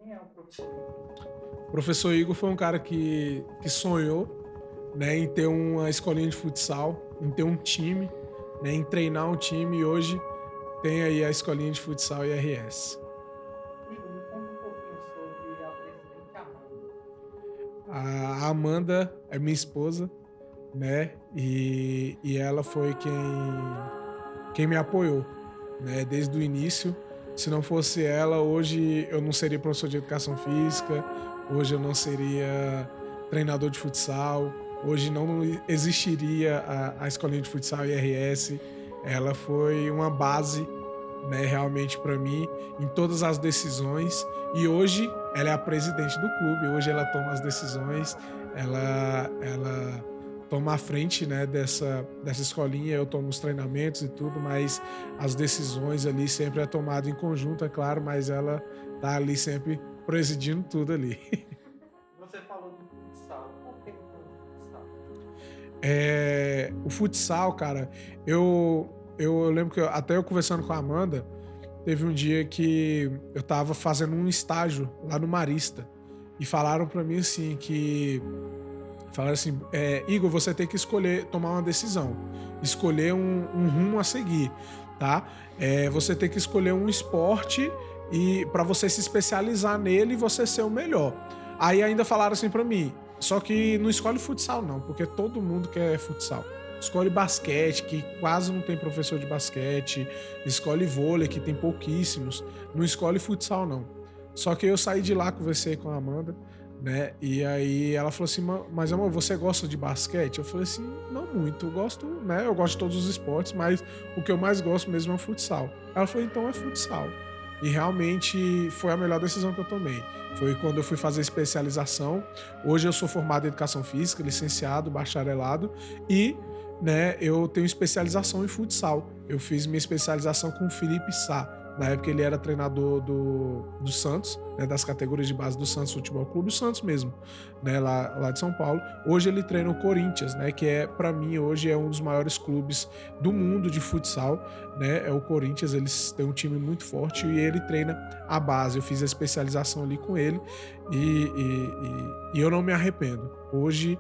Quem é o professor Igor? O professor Igor foi um cara que sonhou, né, em ter uma escolinha de futsal, em ter um time, né, em treinar um time e hoje tem aí a escolinha de futsal IRS. Igor, me conta um pouquinho sobre a presidente Amanda. A Amanda é minha esposa, né, e ela foi quem me apoiou, né, desde o início. Se não fosse ela, hoje eu não seria professor de educação física, hoje eu não seria treinador de futsal, hoje não existiria a escolinha de futsal IRS. Ela foi uma base, né, realmente para mim em todas as decisões e hoje ela é a presidente do clube, hoje ela toma as decisões, ela toma a frente, né, dessa escolinha, eu tomo os treinamentos e tudo, mas as decisões ali sempre é tomado em conjunto, é claro, mas ela tá ali sempre presidindo tudo ali. Você falou do futsal. Por que então do futsal? O futsal, cara, eu lembro que até eu conversando com a Amanda, teve um dia que eu tava fazendo um estágio lá no Marista e falaram pra mim assim que falaram assim, Igor, você tem que escolher, tomar uma decisão, escolher um rumo a seguir, tá? Você tem que escolher um esporte e para você se especializar nele e você ser o melhor. Aí ainda falaram assim pra mim, só que não escolhe futsal não, porque todo mundo quer futsal. Escolhe basquete, que quase não tem professor de basquete. Escolhe vôlei, que tem pouquíssimos. Não escolhe futsal, não. Só que eu saí de lá, conversei com a Amanda, né? E aí ela falou assim, mas amor, você gosta de basquete? Eu falei assim, não muito. Eu gosto, né? Eu gosto de todos os esportes, mas o que eu mais gosto mesmo é o futsal. Ela falou, então é futsal. E realmente foi a melhor decisão que eu tomei. Foi quando eu fui fazer especialização. Hoje eu sou formado em educação física, licenciado, bacharelado e, né, eu tenho especialização em futsal. Eu fiz minha especialização com o Felipe Sá. Na época ele era treinador do Santos, né, das categorias de base do Santos Futebol Clube, o Santos mesmo, né, lá de São Paulo. Hoje ele treina o Corinthians, né, que para mim hoje é um dos maiores clubes do mundo de futsal, né, é o Corinthians. Eles têm um time muito forte e ele treina a base. Eu fiz a especialização ali com ele e eu não me arrependo. Hoje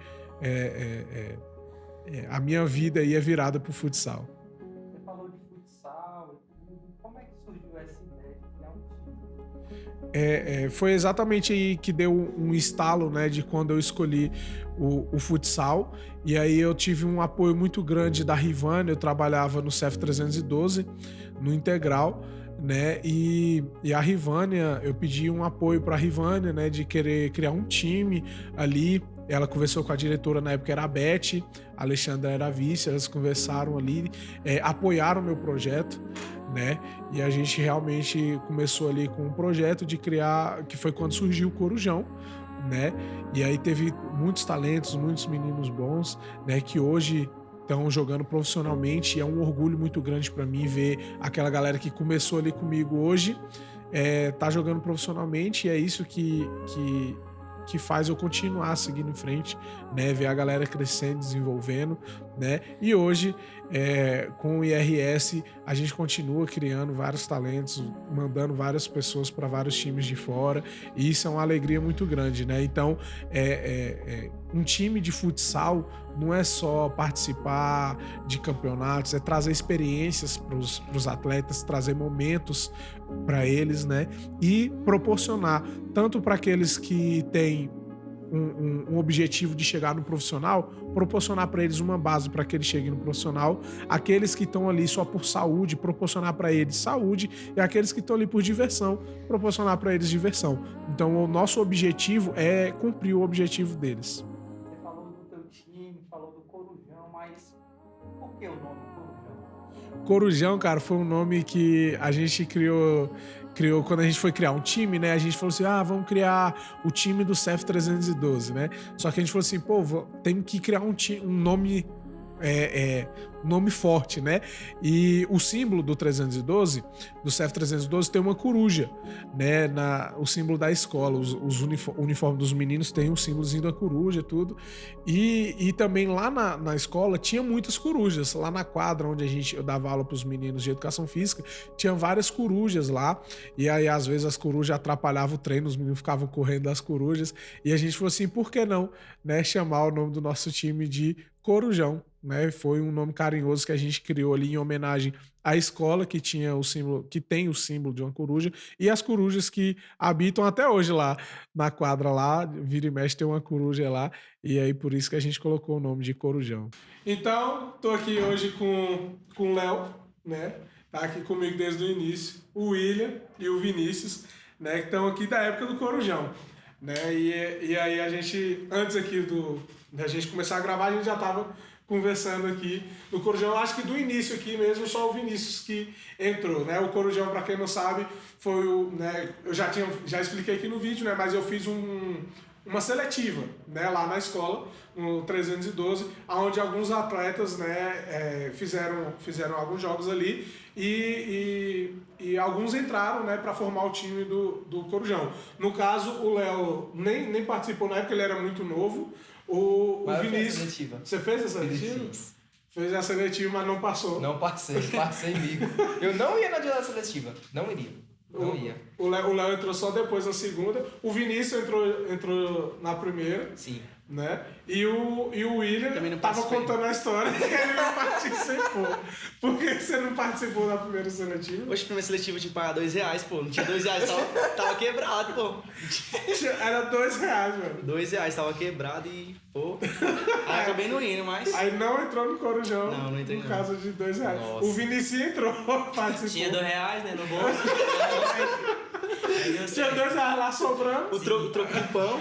a minha vida aí é virada pro futsal. Você falou de futsal e tudo. Como é que surgiu essa ideia de criar um time? Foi exatamente aí que deu um estalo, né, de quando eu escolhi o futsal. E aí eu tive um apoio muito grande da Rivane. Eu trabalhava no CEF 312, no Integral, né? E a Rivânia, eu pedi um apoio para a Rivânia, né, de querer criar um time ali. Ela conversou com a diretora na época, era a Beth, a Alexandra era a vice, elas conversaram ali, apoiaram o meu projeto, né? E a gente realmente começou ali com um projeto de criar, que foi quando surgiu o Corujão, né? E aí teve muitos talentos, muitos meninos bons, né? Que hoje estão jogando profissionalmente e é um orgulho muito grande para mim ver aquela galera que começou ali comigo hoje tá jogando profissionalmente e é isso que faz eu continuar seguindo em frente, né? Ver a galera crescendo, desenvolvendo, né? E hoje, com o IRS, a gente continua criando vários talentos, mandando várias pessoas para vários times de fora, e isso é uma alegria muito grande, né? Então, um time de futsal não é só participar de campeonatos, é trazer experiências para os atletas, trazer momentos para eles, né? E proporcionar tanto para aqueles que têm um objetivo de chegar no profissional, proporcionar para eles uma base para que eles cheguem no profissional, aqueles que estão ali só por saúde, proporcionar para eles saúde, e aqueles que estão ali por diversão, proporcionar para eles diversão. Então, o nosso objetivo é cumprir o objetivo deles. Você falou do teu time, falou do Corujão, mas por que o nome Corujão? Corujão, cara, foi um nome que a gente criou quando a gente foi criar um time, né? A gente falou assim: ah, vamos criar o time do CEF 312, né? Só que a gente falou assim: pô, tem que criar um nome nome forte, né? E o símbolo do 312, do CEF 312, tem uma coruja, né? O símbolo da escola. Os uniformes dos meninos tem um símbolozinho da coruja e tudo. E também lá na escola tinha muitas corujas. Lá na quadra onde eu dava aula para os meninos de educação física, tinha várias corujas lá. E aí, às vezes, as corujas atrapalhavam o treino, os meninos ficavam correndo das corujas. E a gente falou assim, por que não, né, chamar o nome do nosso time de Corujão, né? Foi um nome carinhoso que a gente criou ali em homenagem à escola que tinha o símbolo, que tem o símbolo de uma coruja, e as corujas que habitam até hoje lá na quadra lá, vira e mexe tem uma coruja lá, e aí por isso que a gente colocou o nome de Corujão. Então, tô aqui hoje com o Léo, né? Tá aqui comigo desde o início, o William e o Vinícius, né? Que estão aqui da época do Corujão, né? E aí a gente, antes aqui da gente começar a gravar, a gente já tava conversando aqui no Corujão. Eu acho que do início aqui mesmo, só o Vinícius que entrou, né? O Corujão, para quem não sabe, foi né? Eu já expliquei aqui no vídeo, né? Mas eu fiz uma seletiva, né? Lá na escola, no 312, onde alguns atletas, né? Fizeram alguns jogos ali e alguns entraram, né? Para formar o time do Corujão. No caso, o Léo nem participou na época, ele era muito novo. O Vinícius. Você fez a seletiva? Fez a seletiva, mas não passou. Não passei mico. Eu não ia na dia da seletiva. Não iria. Não ia. O Léo entrou só depois na segunda. O Vinícius entrou na primeira. Sim. Né? E o William tava contando a história que ele não participou. Por que você não participou da primeira seletiva? Hoje, primeira seletiva eu tinha que pagar R$2, pô. Não tinha R$2, tava quebrado, pô. Era R$2, mano. R$2, tava quebrado e, pô. Aí acabei não indo, mas. Aí não entrou no Corujão. Não entrei. Por causa de R$2. Nossa. O Vinicius entrou, participou. Tinha R$2, né, no bolso. Tinha R$2 lá sobrando. O troco do pão.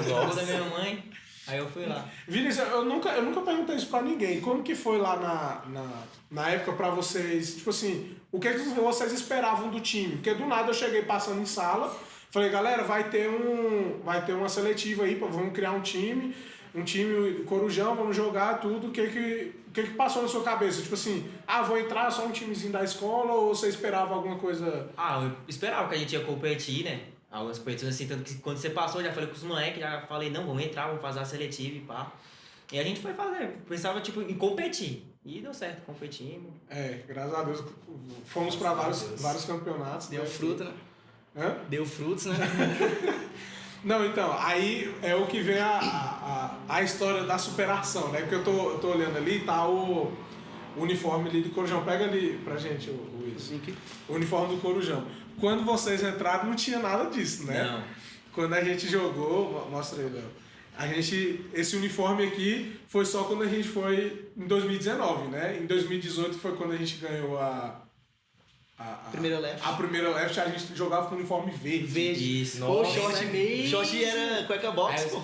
Nossa. Da minha mãe. Aí eu fui lá. Vinícius, eu nunca perguntei isso pra ninguém. Como que foi lá na época pra vocês? Tipo assim, o que vocês esperavam do time? Porque do nada eu cheguei passando em sala, falei, galera, vai ter uma seletiva aí, vamos criar um time Corujão, vamos jogar tudo. O que passou na sua cabeça? Tipo assim, vou entrar só um timezinho da escola ou você esperava alguma coisa? Eu esperava que a gente ia competir, né? Algumas competições assim, tanto que quando você passou, já falei com os moleques, já falei, não, vamos entrar, vamos fazer a seletiva e pá. E a gente foi fazer, pensava tipo em competir. E deu certo, competimos. Graças a Deus, fomos pra vários campeonatos. Deu fruto, né? Hã? Deu frutos, né? Não, então, aí é o que vem a história da superação, né? Porque eu tô olhando ali, tá o uniforme ali do Corujão. Pega ali pra gente o uniforme do Corujão. Quando vocês entraram, não tinha nada disso, né? Não. Quando a gente jogou, mostra aí, Léo. Esse uniforme aqui foi só quando a gente foi em 2019, né? Em 2018 foi quando a gente ganhou a primeira left. A primeira left, a gente jogava com o uniforme verde. Isso. Pô, Nossa, short era cueca box, pô.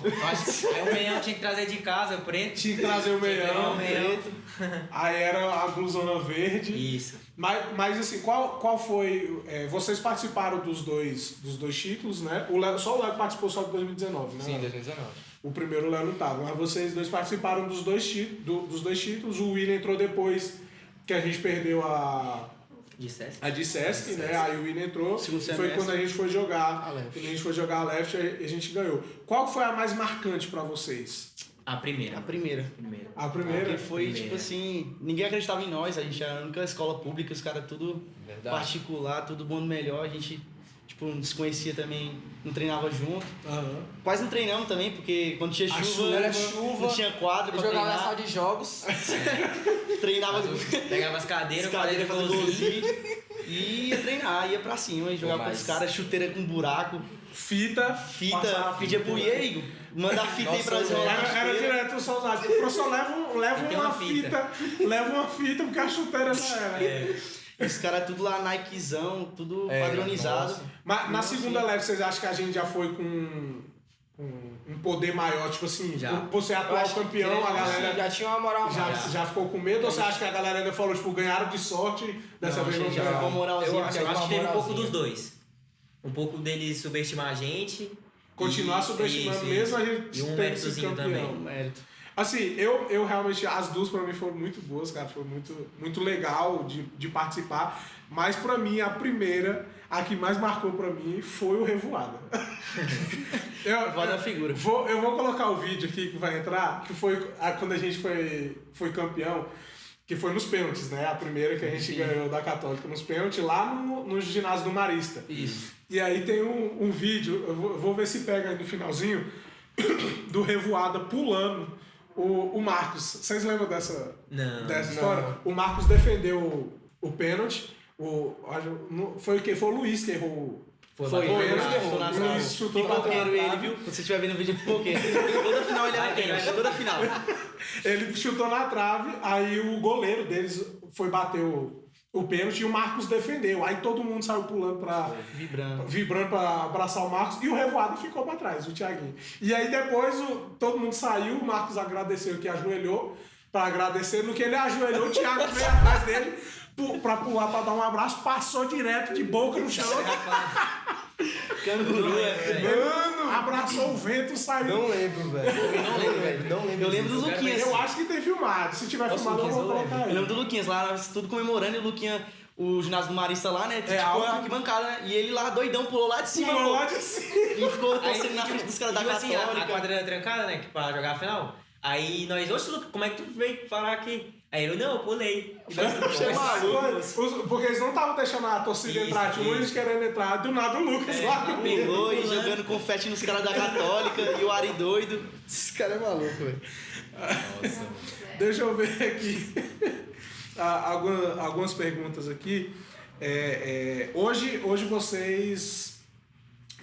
Aí o meião tinha que trazer de casa, preto. Tinha que trazer o meião. Preto. Aí era a blusona verde. Isso. Mas assim, qual foi... vocês participaram dos dois títulos, né? Só o Léo participou só de 2019, né? Sim, 2019. O primeiro o Léo não tava. Mas vocês dois participaram dos dois títulos. O William entrou depois que a gente perdeu a de Sesc, né? Aí o William entrou. Foi quando a gente foi jogar. Quando a gente foi jogar a Left, a gente ganhou. Qual foi a mais marcante pra vocês? A primeira. A primeira? Porque foi, tipo assim, ninguém acreditava em nós, a gente era a única escola pública, os caras tudo particular, tudo bom no melhor, a gente, tipo, não se conhecia também, não treinava junto. Quase não treinamos também, porque quando tinha chuva, não tinha quadra pra treinar. Jogava na sala de jogos. Treinava... Pegava as cadeiras, fazia golzinho. E ia treinar, ia pra cima, e jogava com os caras, chuteira com buraco. Fita, pedia pro Igor, manda a fita aí pra enrolar. Era direto só usar. O professor leva uma fita, porque a chuteira não era. Os caras tudo lá, Nikezão, tudo padronizado. Nossa. Mas na segunda leve, vocês acham que a gente já foi com um poder maior, tipo assim, por ser atual campeão, a galera já tinha uma moral já ficou com medo? Ou você acha que a galera ainda falou, tipo, ganharam de sorte, dessa vez não já ficou moralzinha? Eu acho que teve um pouco dos dois. Um pouco deles subestimar a gente. Continuar subestimando mesmo, a gente e um méritozinho também. Assim, eu realmente, as duas pra mim foram muito boas, cara. Foi muito legal de participar. Mas pra mim, a primeira, a que mais marcou pra mim foi o Revoada. Revoada é a figura. Eu vou colocar o vídeo aqui que vai entrar, que foi quando a gente foi campeão, que foi nos pênaltis, né? A primeira que a gente ganhou da Católica nos pênaltis, lá no ginásio do Marista. Isso. E aí tem um vídeo, eu vou ver se pega aí no finalzinho, do Revoada pulando o Marcos. Vocês lembram dessa história? Não. O Marcos defendeu o pênalti. Foi o quê? Foi o Luiz que errou. Foi o Luiz chutou pra trás. Ele, viu? Se você estiver vendo o vídeo, pipoqueiro. Toda final ele é pênalti, toda final. Ele chutou na trave, aí o goleiro deles foi bater o pênalti e o Marcos defendeu. Aí todo mundo saiu pulando vibrando pra abraçar o Marcos e o Revoada ficou pra trás, o Thiaguinho. E aí depois todo mundo saiu, o Marcos agradeceu que ajoelhou pra agradecer. No que ele ajoelhou, o Thiago veio atrás dele pra pular, pra dar um abraço, passou direto de boca no chão. Canguru, Mano, abraçou o vento, saiu. Não lembro, velho. Não lembro. Eu lembro do Luquinhas. Eu acho que tem filmado. Se tiver filmado, eu vou colocar aí. Eu lembro do Luquinhas lá, nós tudo comemorando, e o Luquinhas, o ginásio do Marista lá, né? Tipo, alto. a arquibancada, né? E ele lá, doidão, pulou lá de cima. Pulou lá de cima. E ficou torcendo na frente dos caras da Católica. Católica. A quadra era trancada, né? Pra jogar a final. Aí nós, oxe, Lucas, como é que tu veio falar aqui? Aí eu, não, eu pulei. Porque eles não estavam deixando a torcida entrar, tinha eles querendo entrar, do nada o Lucas lá. Pegou e jogando confete nos caras da Católica e o Ari doido. Esse cara é maluco, velho. Nossa. Deixa eu ver aqui algumas perguntas aqui. Hoje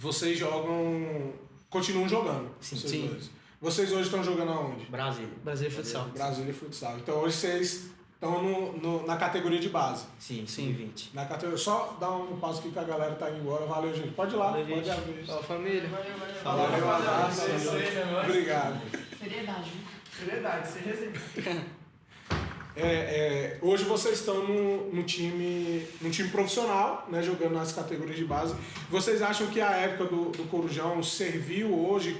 vocês jogam, continuam jogando? Sim. Vocês hoje estão jogando aonde? Brasília Futsal. Brasília Futsal. Então hoje vocês estão na categoria de base. Sim, 20. Na categoria. Só dá um passo aqui que a galera tá indo embora. Valeu, gente. Pode ir lá. Valeu, pode gente. abrir. Fala, família. Valeu, um abraço. Obrigado. Seriedade, sem resenha. Hoje vocês estão num time profissional, né, jogando nas categorias de base. Vocês acham que a época do Corujão serviu hoje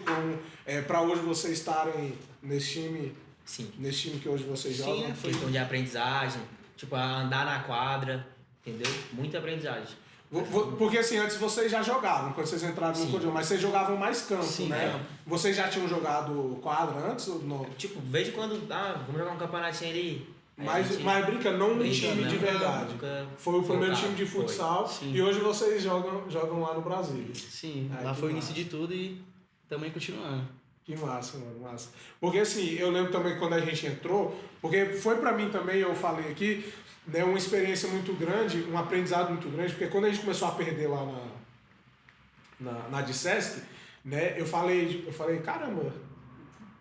para hoje vocês estarem nesse time? Sim. Nesse time que hoje vocês jogam? Sim, foi questão de aprendizagem, tipo, andar na quadra, entendeu? Muita aprendizagem. Porque assim, antes vocês já jogavam, quando vocês entraram no Corujão, mas vocês jogavam mais campo, né? Campo. Vocês já tinham jogado quadra antes ou não? Tipo, vejo quando, vamos jogar um campeonatinho ali. Mas brinca, não no time de verdade. Foi o primeiro time de futsal e hoje vocês jogam lá no Brasília. Sim, lá foi o início de tudo e também continuando. Que massa, mano, massa. Porque assim, eu lembro também quando a gente entrou, porque foi pra mim também, eu falei aqui, né, uma experiência muito grande, um aprendizado muito grande, porque quando a gente começou a perder lá na DSESC, né, eu falei, caramba,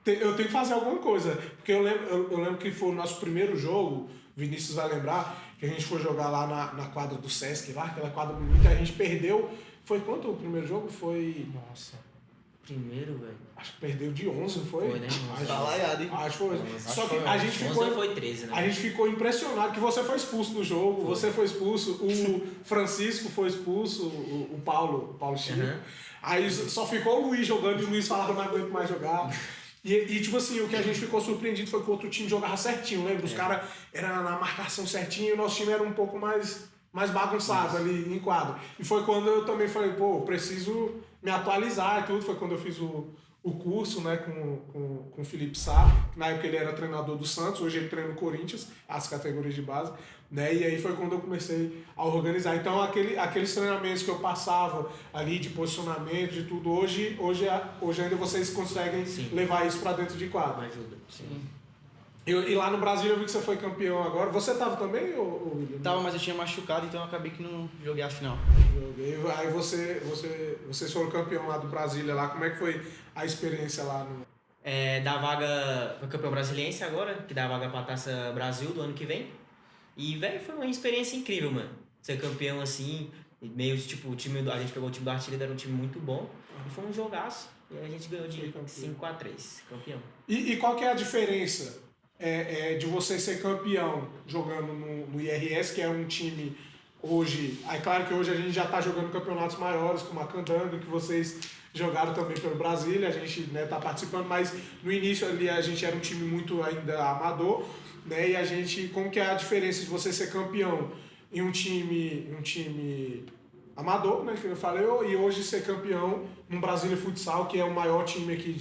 eu tenho que fazer alguma coisa. Porque eu lembro que foi o nosso primeiro jogo, Vinícius vai lembrar, que a gente foi jogar lá na quadra do Sesc, lá, aquela quadra bonita, a gente perdeu. Foi quanto o primeiro jogo? Foi. Nossa. Primeiro, velho. Acho que perdeu de 11, não foi? Foi, né? Tá laiado, hein? Acho que foi. Só que a gente 11 ficou. foi 13, né? A gente ficou impressionado que você foi expulso do jogo, você foi expulso, o Francisco foi expulso, o Paulo Chico. Uhum. Aí só ficou o Luiz jogando e o Luiz falava não aguento mais jogar. E tipo assim, o que a gente ficou surpreendido foi que o outro time jogava certinho, lembra? Os caras eram na marcação certinho e o nosso time era um pouco mais bagunçado ali em quadro. E foi quando eu também falei, pô, preciso me atualizar e tudo. Foi quando eu fiz o curso, né, com o Felipe Sá, que na época ele era treinador do Santos, hoje ele treina no Corinthians, as categorias de base, né, e aí foi quando eu comecei a organizar. Então aqueles treinamentos que eu passava ali de posicionamento, de tudo, hoje ainda vocês conseguem levar isso para dentro de quadra. Ajuda. Sim. E lá no Brasil eu vi que você foi campeão agora. Você tava também, ou William? Tava, mas eu tinha machucado, então eu acabei que não joguei a final. Aí vocês foram campeão lá do Brasília lá. Como é que foi a experiência lá no... Da vaga, foi campeão brasiliense agora, que dá a vaga pra Taça Brasil do ano que vem. E, velho, foi uma experiência incrível, mano. Ser campeão assim, meio tipo, a gente pegou o time do Artilha, era um time muito bom. E foi um jogaço. E a gente ganhou de 5-3, campeão. E qual que é a diferença de você ser campeão jogando no IRS, que é um time hoje... É claro que hoje a gente já tá jogando campeonatos maiores, como a Candanga, que vocês jogaram também pelo Brasília, a gente, né, tá participando, mas no início ali a gente era um time muito ainda amador, né, e a gente... Como que é a diferença de você ser campeão em um time amador, né, que eu falei, e hoje ser campeão no Brasília Futsal, que é o maior time aqui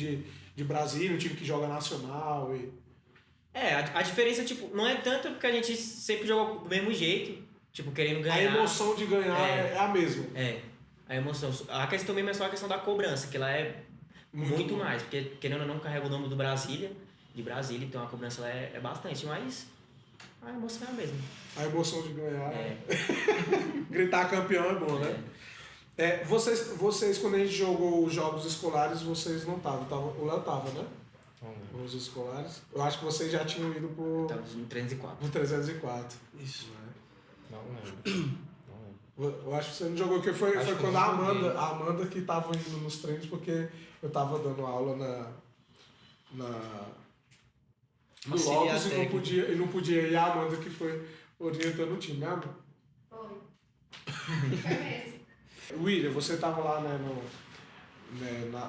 de Brasília, um time que joga nacional e... A diferença, tipo, não é tanto porque a gente sempre jogou do mesmo jeito, tipo, querendo ganhar. A emoção de ganhar é a mesma. A emoção. A questão mesmo é só a questão da cobrança, que ela é muito mais, porque querendo ou não carrega o nome do Brasília, de Brasília, então a cobrança ela é bastante, mas a emoção é a mesma. A emoção de ganhar. Gritar campeão é bom, né? Vocês, quando a gente jogou os jogos escolares, vocês não estavam. O Léo tava, né? Os escolares. Eu acho que vocês já tinham ido pro... Tava no 304. No 304. Isso. Não lembro. Eu acho que você não jogou, porque foi quando a Amanda que tava indo nos treinos, porque eu tava dando aula no Logos e não podia ir. A Amanda que foi orientando o time, né, Amanda? Foi mesmo. William, você tava lá, né,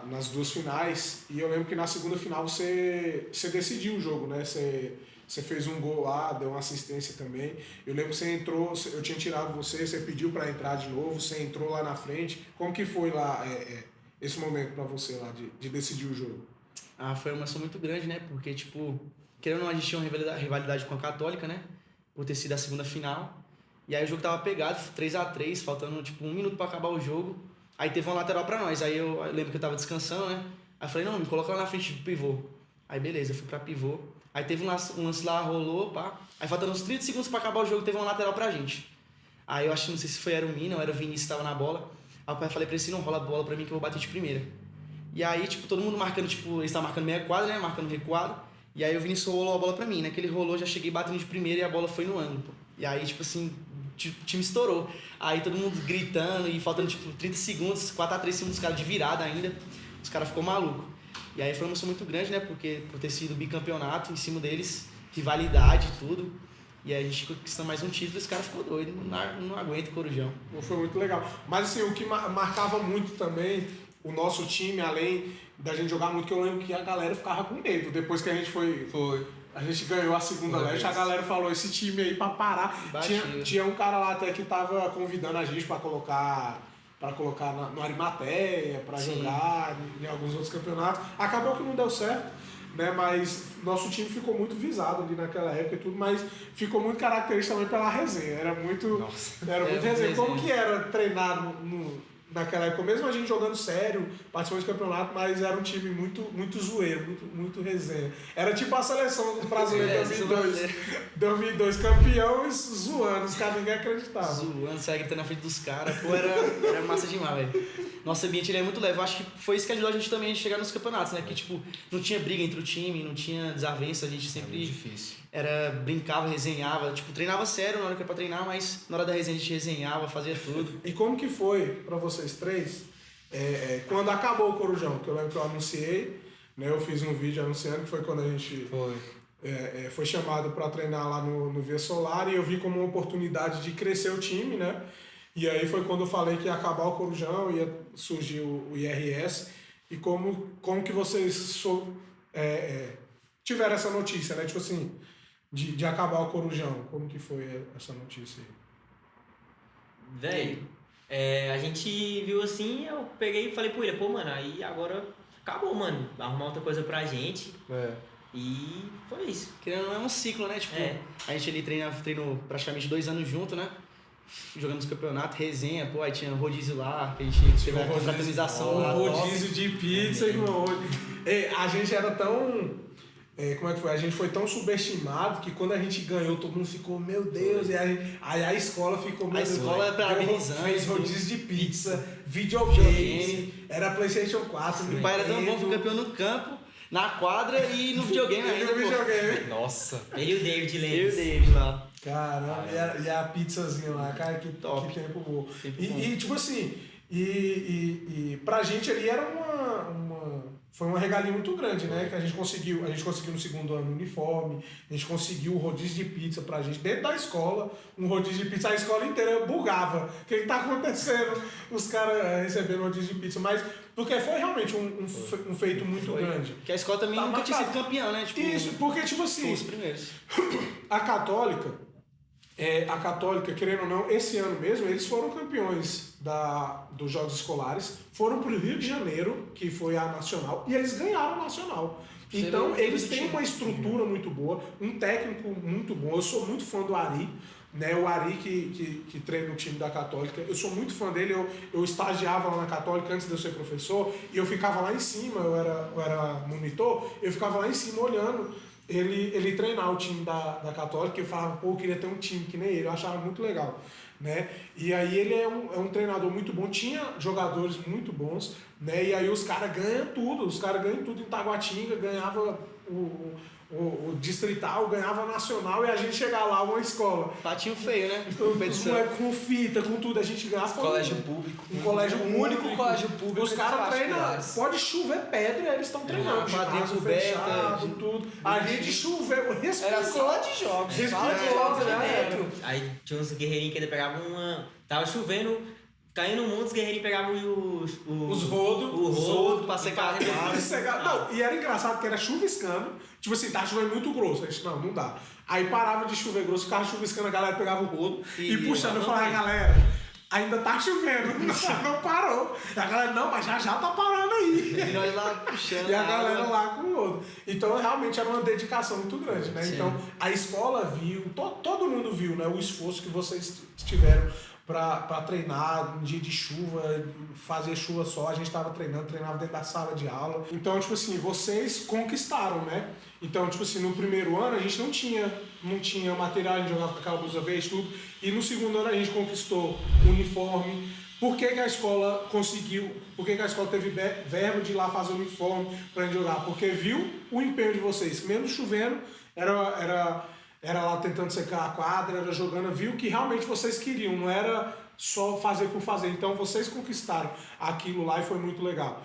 nas duas finais, e eu lembro que na segunda final você decidiu o jogo, né? Você fez um gol lá, deu uma assistência também. Eu lembro que você entrou, eu tinha tirado você pediu para entrar de novo, você entrou lá na frente. Como que foi lá esse momento para você lá de decidir o jogo? Foi uma emoção muito grande, né? Porque, tipo, querendo ou não, a gente tinha uma rivalidade com a Católica, né? Por ter sido a segunda final. E aí o jogo tava pegado, 3x3, faltando, tipo, 1 minuto para acabar o jogo. Aí teve uma lateral pra nós. Aí eu lembro que eu tava descansando, né? Aí eu falei, não, me coloca lá na frente do pivô. Aí beleza, eu fui pra pivô. Aí teve um lance lá, rolou, pá. Aí faltando uns 30 segundos pra acabar o jogo, teve uma lateral pra gente. Aí eu acho que não sei se era o Mina ou era o Vinícius que tava na bola. Aí eu falei pra ele assim, não, rola a bola pra mim que eu vou bater de primeira. E aí, tipo, todo mundo marcando, tipo, eles estavam marcando meia quadra, né? Marcando recuado. E aí o Vinícius rolou a bola pra mim, né? Que ele rolou, já cheguei batendo de primeira e a bola foi no ângulo, pô. E aí, tipo assim, o time estourou. Aí todo mundo gritando e faltando, tipo, 30 segundos, 4x3 segundos, os caras de virada ainda. Os caras ficou maluco. E aí foi uma emoção muito grande, né? Porque por ter sido bicampeonato em cima deles, rivalidade e tudo. E aí a gente conquistou mais um título e os caras ficou doido, não aguenta o Corujão. Foi muito legal. Mas assim, o que marcava muito também o nosso time, além da gente jogar muito, que eu lembro que a galera ficava com medo. Depois que a gente a gente ganhou a segunda leste, a galera falou, esse time aí pra parar. Tinha um cara lá até que tava convidando a gente pra colocar no Arimateia, pra jogar em alguns outros campeonatos. Acabou que não deu certo, né? Mas nosso time ficou muito visado ali naquela época e tudo, mas ficou muito característico também pela resenha. Era muito resenha. Como que era treinar naquela época? Mesmo a gente jogando sério, participando de campeonato, mas era um time muito zoeiro, muito resenha. Era tipo a seleção do brasileiro 2002, campeão e zoando, os caras ninguém acreditava. Zoando, saia gritando na frente dos caras, pô, era massa demais, velho. Nosso ambiente ele é muito leve, eu acho que foi isso que ajudou a gente também a chegar nos campeonatos, né? Que tipo, não tinha briga entre o time, não tinha desavença, a gente sempre brincava, resenhava, tipo, treinava sério na hora que era pra treinar, mas na hora da resenha a gente resenhava, fazia tudo. E como que foi pra vocês três, quando acabou o Corujão? Que eu lembro que eu anunciei, né? Eu fiz um vídeo anunciando, que foi quando a gente foi chamado pra treinar lá no Via Solar, e eu vi como uma oportunidade de crescer o time, né? E aí foi quando eu falei que ia acabar o Corujão, ia surgir o IRS, e como que vocês tiveram essa notícia, né? Tipo assim, de acabar o Corujão. Como que foi essa notícia aí? Velho, a gente viu assim, eu peguei e falei pro William, pô, mano, aí agora acabou, mano. Arrumar outra coisa pra gente. E foi isso. Querendo ou não, é um ciclo, né? Tipo, a gente ali treinou praticamente 2 anos junto, né? Jogamos campeonato, resenha, pô, aí tinha rodízio lá, que a gente teve a confraternização lá. Rodízio de pizza, irmão. A gente era tão... como é que foi? A gente foi tão subestimado que quando a gente ganhou, todo mundo ficou, meu Deus, e aí a escola ficou... A escola parabenizando. Fez rodízio de pizza, videogame, era PlayStation 4. Meu pai era tão bom, foi campeão no campo, na quadra e no videogame ainda. Nossa. Ele e o David lembra. Eu e o David lá. Caramba, e a pizzazinha lá, cara, que top. Que tempo bom. E tipo assim, pra gente ali era foi uma regalia muito grande, né? Que a gente conseguiu no segundo ano o uniforme, a gente conseguiu o rodízio de pizza pra gente dentro da escola, um rodízio de pizza, a escola inteira bugava. O que tá acontecendo? Os caras recebendo rodízio de pizza, mas porque foi realmente um feito muito grande. Que a escola também nunca tinha sido campeã, né? Tipo, isso, porque tipo assim, os primeiros. a Católica, querendo ou não, esse ano mesmo, eles foram campeões dos Jogos Escolares, foram pro Rio de Janeiro, que foi a Nacional, e eles ganharam a Nacional. Então, eles têm uma estrutura muito boa, um técnico muito bom. Eu sou muito fã do Ari, né? O Ari que treina o time da Católica. Eu sou muito fã dele, eu estagiava lá na Católica antes de eu ser professor, e eu ficava lá em cima, eu era monitor, eu ficava lá em cima olhando ele treinar o time da Católica, e eu falava, pô, eu queria ter um time que nem ele, eu achava muito legal, né? E aí ele é um treinador muito bom, tinha jogadores muito bons, né? E aí os caras ganham tudo em Taguatinga, ganhava o distrital, ganhava nacional, e a gente chegava lá, uma escola. Patinho feio, né? Com fita, com tudo, a gente ganhava. Colégio público. Um colégio O único colégio público. Os caras treinam, pode chover pedra, eles estão treinando. Quadrinho fechado, tudo. A gente choveu, Era sala de jogos. Sala de jogos, né? Aí tinha uns guerreirinhos que ainda pegavam uma... Tava chovendo, caindo no mundo, os guerreirinhos pegavam os rodos. O rodo pra secar a quadra. Não, e era engraçado que era chuviscando. Tipo assim, tá chovendo muito grosso. A gente, não dá. Aí parava de chover grosso, ficava chuviscando, a galera pegava o rodo e puxando. Eu falava, galera, ainda tá chovendo, não parou. E a galera, não, mas já tá parando aí. E nós lá puxando. E a galera lá com o rodo. Então, realmente era uma dedicação muito grande, né? Sim. Então, a escola viu, todo mundo viu, né? O esforço que vocês tiveram para treinar um dia de chuva, fazer chuva só, a gente tava treinava dentro da sala de aula. Então, tipo assim, vocês conquistaram, né? Então, tipo assim, no primeiro ano a gente não tinha material, a gente jogava com aquela blusa verde, tudo. E no segundo ano a gente conquistou uniforme. Por que a escola conseguiu, por que a escola teve verbo de ir lá fazer uniforme pra gente jogar? Porque viu o empenho de vocês, mesmo chovendo, era lá tentando secar a quadra, era jogando, viu que realmente vocês queriam, não era só fazer por fazer. Então vocês conquistaram aquilo lá e foi muito legal.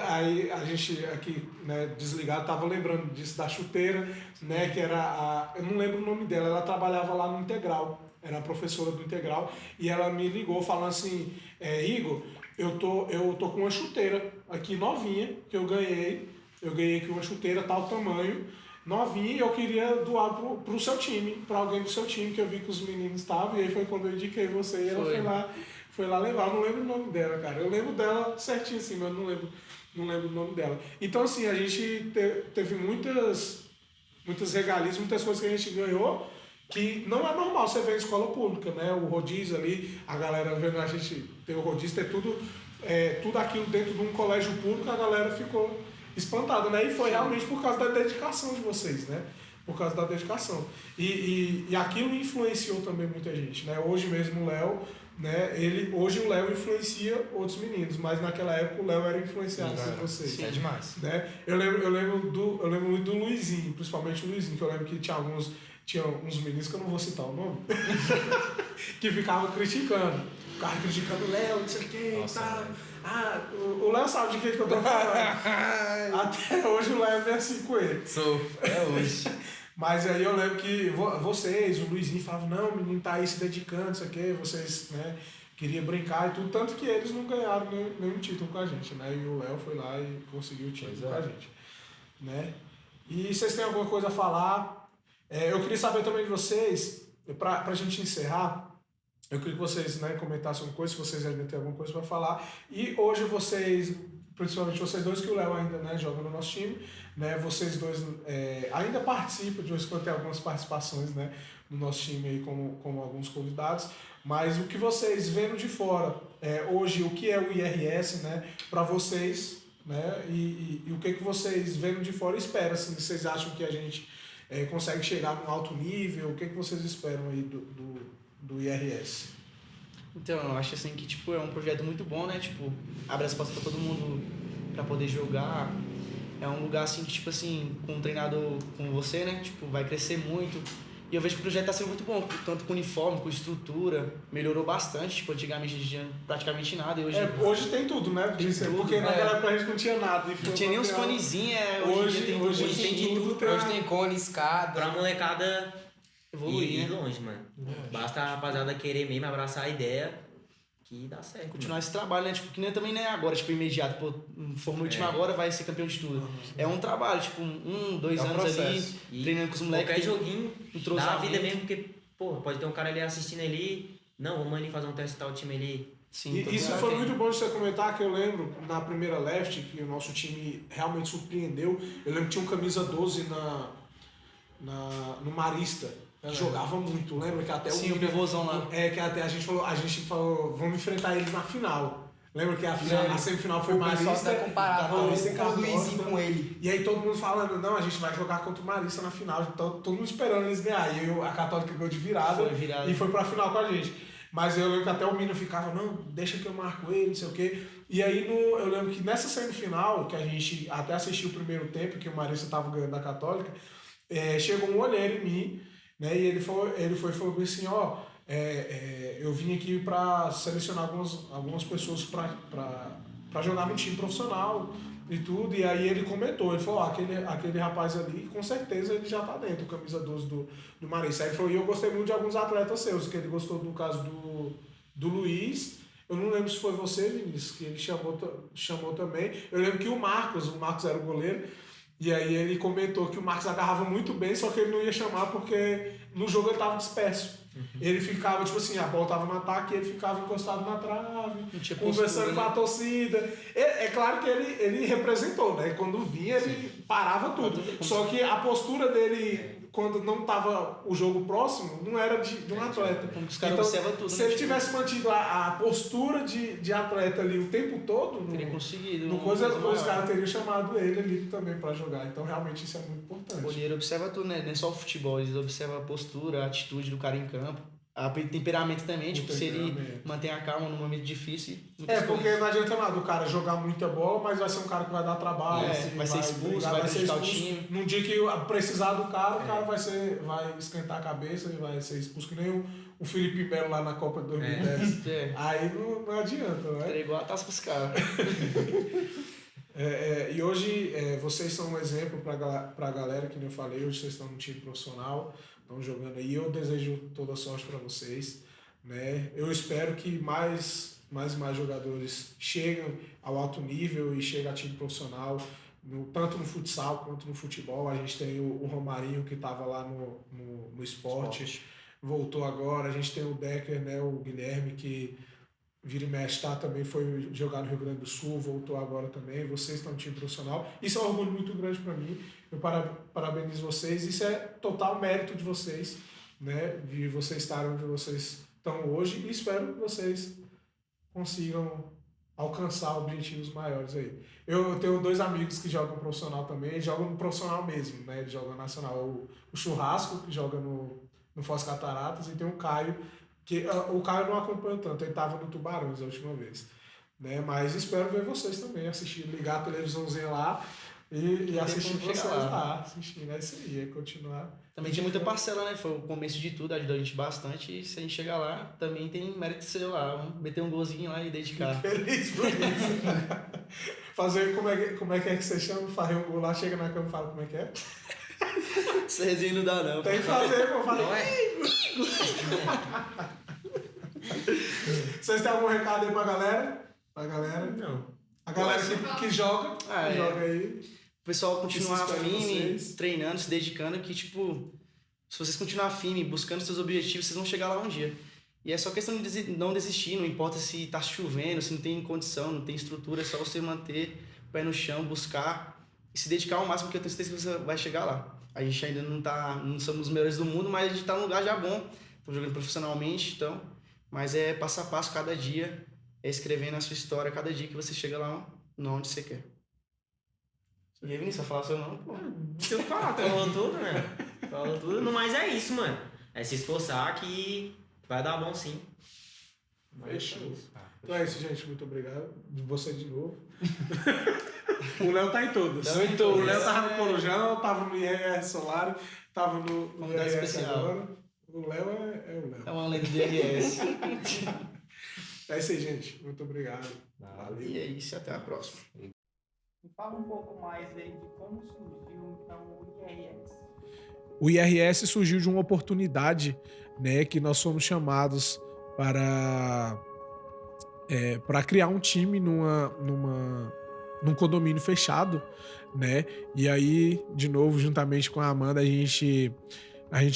Aí a gente aqui, né, desligado, tava lembrando disso da chuteira, né, que era eu não lembro o nome dela, ela trabalhava lá no Integral, era professora do Integral, e ela me ligou falando assim, Igor, eu tô com uma chuteira aqui novinha, que eu ganhei aqui uma chuteira tal tamanho, novinha, e eu queria doar pro seu time, pra alguém do seu time, que eu vi que os meninos estavam, e aí foi quando eu indiquei você, e ela foi lá levar. Eu não lembro o nome dela, cara. Eu lembro dela certinho assim, mas não lembro o nome dela. Então, assim, a gente teve muitas regalias, muitas coisas que a gente ganhou, que não é normal você ver em escola pública, né? O rodízio ali, a galera vendo a gente ter o rodízio, ter tudo aquilo dentro de um colégio público, a galera ficou espantada, né? E foi realmente por causa da dedicação de vocês, né? Por causa da dedicação. E aquilo influenciou também muita gente, né? Hoje mesmo o Léo, né? Hoje o Léo influencia outros meninos, mas naquela época o Léo era influenciado por vocês. Sim, é demais. Né? Eu lembro muito do Luizinho, principalmente o Luizinho, que eu lembro que tinha uns meninos que eu não vou citar o nome, que ficavam criticando. Ficavam criticando o Léo, não sei o que, tá. O Léo sabe de que eu tô falando. Até hoje o Léo é assim com ele. Hoje. Mas aí eu lembro que vocês, o Luizinho, falavam, não, o menino tá aí se dedicando, isso aqui, vocês, né, queriam brincar e tudo, tanto que eles não ganharam nenhum título com a gente, né, e o Léo foi lá e conseguiu o título com a gente, né. E vocês têm alguma coisa a falar? Eu queria saber também de vocês, pra gente encerrar, eu queria que vocês, né, comentassem alguma coisa, se vocês ainda têm alguma coisa para falar. E hoje vocês, principalmente vocês dois, que o Léo ainda, né, joga no nosso time, né, vocês dois ainda participam, de vez em quando tem algumas participações, né, no nosso time aí como alguns convidados. Mas o que vocês vendo de fora, hoje, o que é o IRS, né, para vocês, né, e o que vocês vendo de fora esperam, assim, vocês acham que a gente consegue chegar num alto nível, o que vocês esperam aí do IRS? Então, eu acho assim que, tipo, é um projeto muito bom, né? Tipo, abre as portas pra todo mundo pra poder jogar. É um lugar, assim, que, tipo assim, com um treinador como você, né? Tipo, vai crescer muito. E eu vejo que o projeto tá sendo muito bom, tanto com uniforme, com estrutura, melhorou bastante, tipo, antigamente a gente tinha praticamente nada, e hoje... Hoje tem tudo, né? Porque naquela época a gente não tinha nada. Não tinha nem uns conezinhos, Hoje tem de tudo. Hoje tem cone, escada. Pra molecada Evoluir, ir né? longe, mano. Basta a rapaziada querer mesmo abraçar a ideia que dá certo. Continuar esse trabalho, né? Tipo, que nem também não é agora, tipo, imediato. Pô, formou o time agora, vai ser campeão de tudo. É um trabalho, tipo, 2 anos ali, E treinando com os moleques. qualquer joguinho dá a vida entrosamento. mesmo, porque, pô, pode ter um cara ali assistindo ali. Não, vamos ali fazer um teste tal time ali. Sim, E isso foi muito bom de você comentar, que eu lembro na primeira left, que o nosso time realmente surpreendeu. Eu lembro que tinha um camisa 12 no Marista, que jogava muito. Lembra que até Sim, o pivôzão lá. Que até a gente falou, vamos enfrentar eles na final. Lembra que a semifinal foi O pessoal Marista, até comparava Marista e o Cardoso, Luizinho com ele. E aí todo mundo falando, não, a gente vai jogar contra o Marista na final. Então todo mundo esperando eles ganhar. E a Católica ganhou de virada, e foi pra final com a gente. Mas eu lembro que até o Mino ficava, não, deixa que eu marco ele, não sei o quê. E aí eu lembro que nessa semifinal, que a gente até assistiu o primeiro tempo, que o Marista tava ganhando da Católica, chegou um olheiro em mim, né? E ele falou assim, ó, eu vim aqui para selecionar algumas pessoas para jogar no time profissional e tudo. E aí ele comentou, ele falou, aquele rapaz ali, com certeza ele já tá dentro, camisa 12 do Marista. Aí ele falou, e eu gostei muito de alguns atletas seus, que ele gostou do caso do Luiz. Eu não lembro se foi você, Vinícius, que ele chamou também. Eu lembro que o Marcos era o goleiro, e aí ele comentou que o Marcos agarrava muito bem, só que ele não ia chamar porque no jogo ele tava disperso. Ele ficava, tipo assim, a bola tava no ataque e ele ficava encostado na trave, conversando com a torcida. É claro que ele representou, né? Quando vinha, ele parava tudo. Só que a postura dele, quando não tava o jogo próximo, não era de um atleta. Como que os caras então, observam tudo. se ele tivesse mantido a postura de atleta ali o tempo todo, teria conseguido. os caras teriam chamado ele ali também pra jogar. Então, realmente, isso é muito importante. O olheiro observa tudo, né? Não é só o futebol, eles observam a postura, a atitude do cara em campo. Temperamento também, tipo, se ele mantém a calma num momento difícil. Porque não adianta nada o cara jogar muita bola, mas vai ser um cara que vai dar trabalho, vai ser expulso, vai prejudicar o time. Num dia que precisar do cara, o cara vai esquentar a cabeça e vai ser expulso, que nem o Felipe Melo lá na Copa de 2010. Aí não adianta, né? É igual a taça pros caras. E hoje vocês são um exemplo pra galera, que nem eu falei, hoje vocês estão no time profissional, estão jogando aí. Eu desejo toda sorte para vocês, né? Eu espero que mais jogadores cheguem ao alto nível e cheguem a time profissional, tanto no futsal quanto no futebol. A gente tem o Romarinho, que estava lá no esporte, voltou agora. A gente tem o Decker, né? O Guilherme, que vira e mexe, também foi jogar no Rio Grande do Sul, voltou agora também. Vocês estão no time profissional. Isso é um orgulho muito grande para mim. Eu parabenizo vocês. Isso é total mérito de vocês, né? De vocês estarem onde vocês estão hoje. E espero que vocês consigam alcançar objetivos maiores aí. Eu tenho 2 amigos que jogam profissional também. Eles jogam no profissional mesmo, né? Eles jogam nacional. O Churrasco, que joga no Foz Cataratas, e tem o Caio, que o Caio não acompanhou tanto, ele estava no Tubarões a última vez, né? Mas espero ver vocês também, ligar a televisãozinha lá e assistir vocês lá. Assistir, é isso aí, continuar. Também tinha muita parcela, né? Foi o começo de tudo, ajudou a gente bastante, e se a gente chegar lá, também tem mérito seu lá, vamos meter um golzinho lá e dedicar. Feliz por isso. Fazer, como é que você chama? Fazer um gol lá, chega na cama e fala como é que é? Esse resenha não dá não. Tem que fazer, pô. Vocês têm algum recado aí pra galera? Não. A galera que joga, joga aí. O pessoal continuar firme, vocês. treinando, se dedicando, que tipo, se vocês continuar firme, buscando seus objetivos, vocês vão chegar lá um dia. E é só questão de não desistir, não importa se tá chovendo, se não tem condição, não tem estrutura, é só você manter o pé no chão, buscar e se dedicar ao máximo, que eu tenho certeza que você vai chegar lá. A gente ainda não somos os melhores do mundo, mas a gente tá num lugar já bom. Estamos jogando profissionalmente, então, mas é passo a passo cada dia, é escrevendo a sua história cada dia que você chega lá onde você quer. E aí, Vinícius, vai falar seu nome? Pô. Deixa eu falar, falou tudo, né? Falou tudo, mas é isso, mano. É se esforçar que vai dar bom sim. Fechou. Então é isso, gente. Muito obrigado. Você de novo. O Léo tá em todas. Tá em todas. O Léo tava no Corujão, tava no IRS Solar, tava no Convidado IRS especial. agora. O Léo é o Léo. É uma lenda do IRS. É isso aí, gente. Muito obrigado. Valeu. E é isso, até a próxima. Me fala um pouco mais aí de como surgiu então o IRS. O IRS surgiu de uma oportunidade, né, que nós fomos chamados para criar um time num condomínio fechado, né? E aí, de novo, juntamente com a Amanda, a gente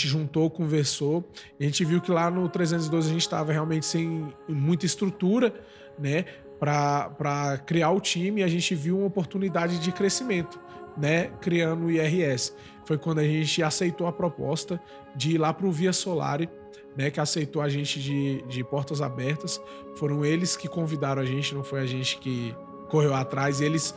juntou, conversou, e a gente viu que lá no 312 a gente estava realmente sem muita estrutura, né, para criar o time, e a gente viu uma oportunidade de crescimento, né, criando o IRS. Foi quando a gente aceitou a proposta de ir lá para o Via Solari, né, que aceitou a gente de portas abertas. Foram eles que convidaram a gente, não foi a gente que correu atrás. Eles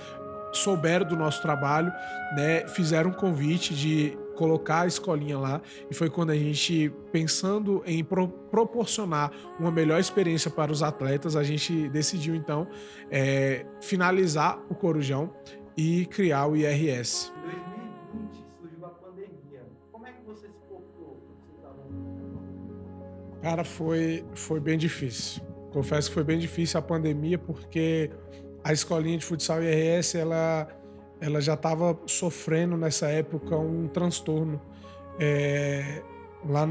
souberam do nosso trabalho, né, fizeram um convite de colocar a escolinha lá, e foi quando a gente, pensando em proporcionar uma melhor experiência para os atletas, a gente decidiu então finalizar o Corujão e criar o IRS. Em 2020 surgiu a pandemia. Como é que você se portou? Vocês alunos? Cara, foi bem difícil. Confesso que foi bem difícil a pandemia, porque a escolinha de futsal IRS, ela já estava sofrendo nessa época um transtorno lá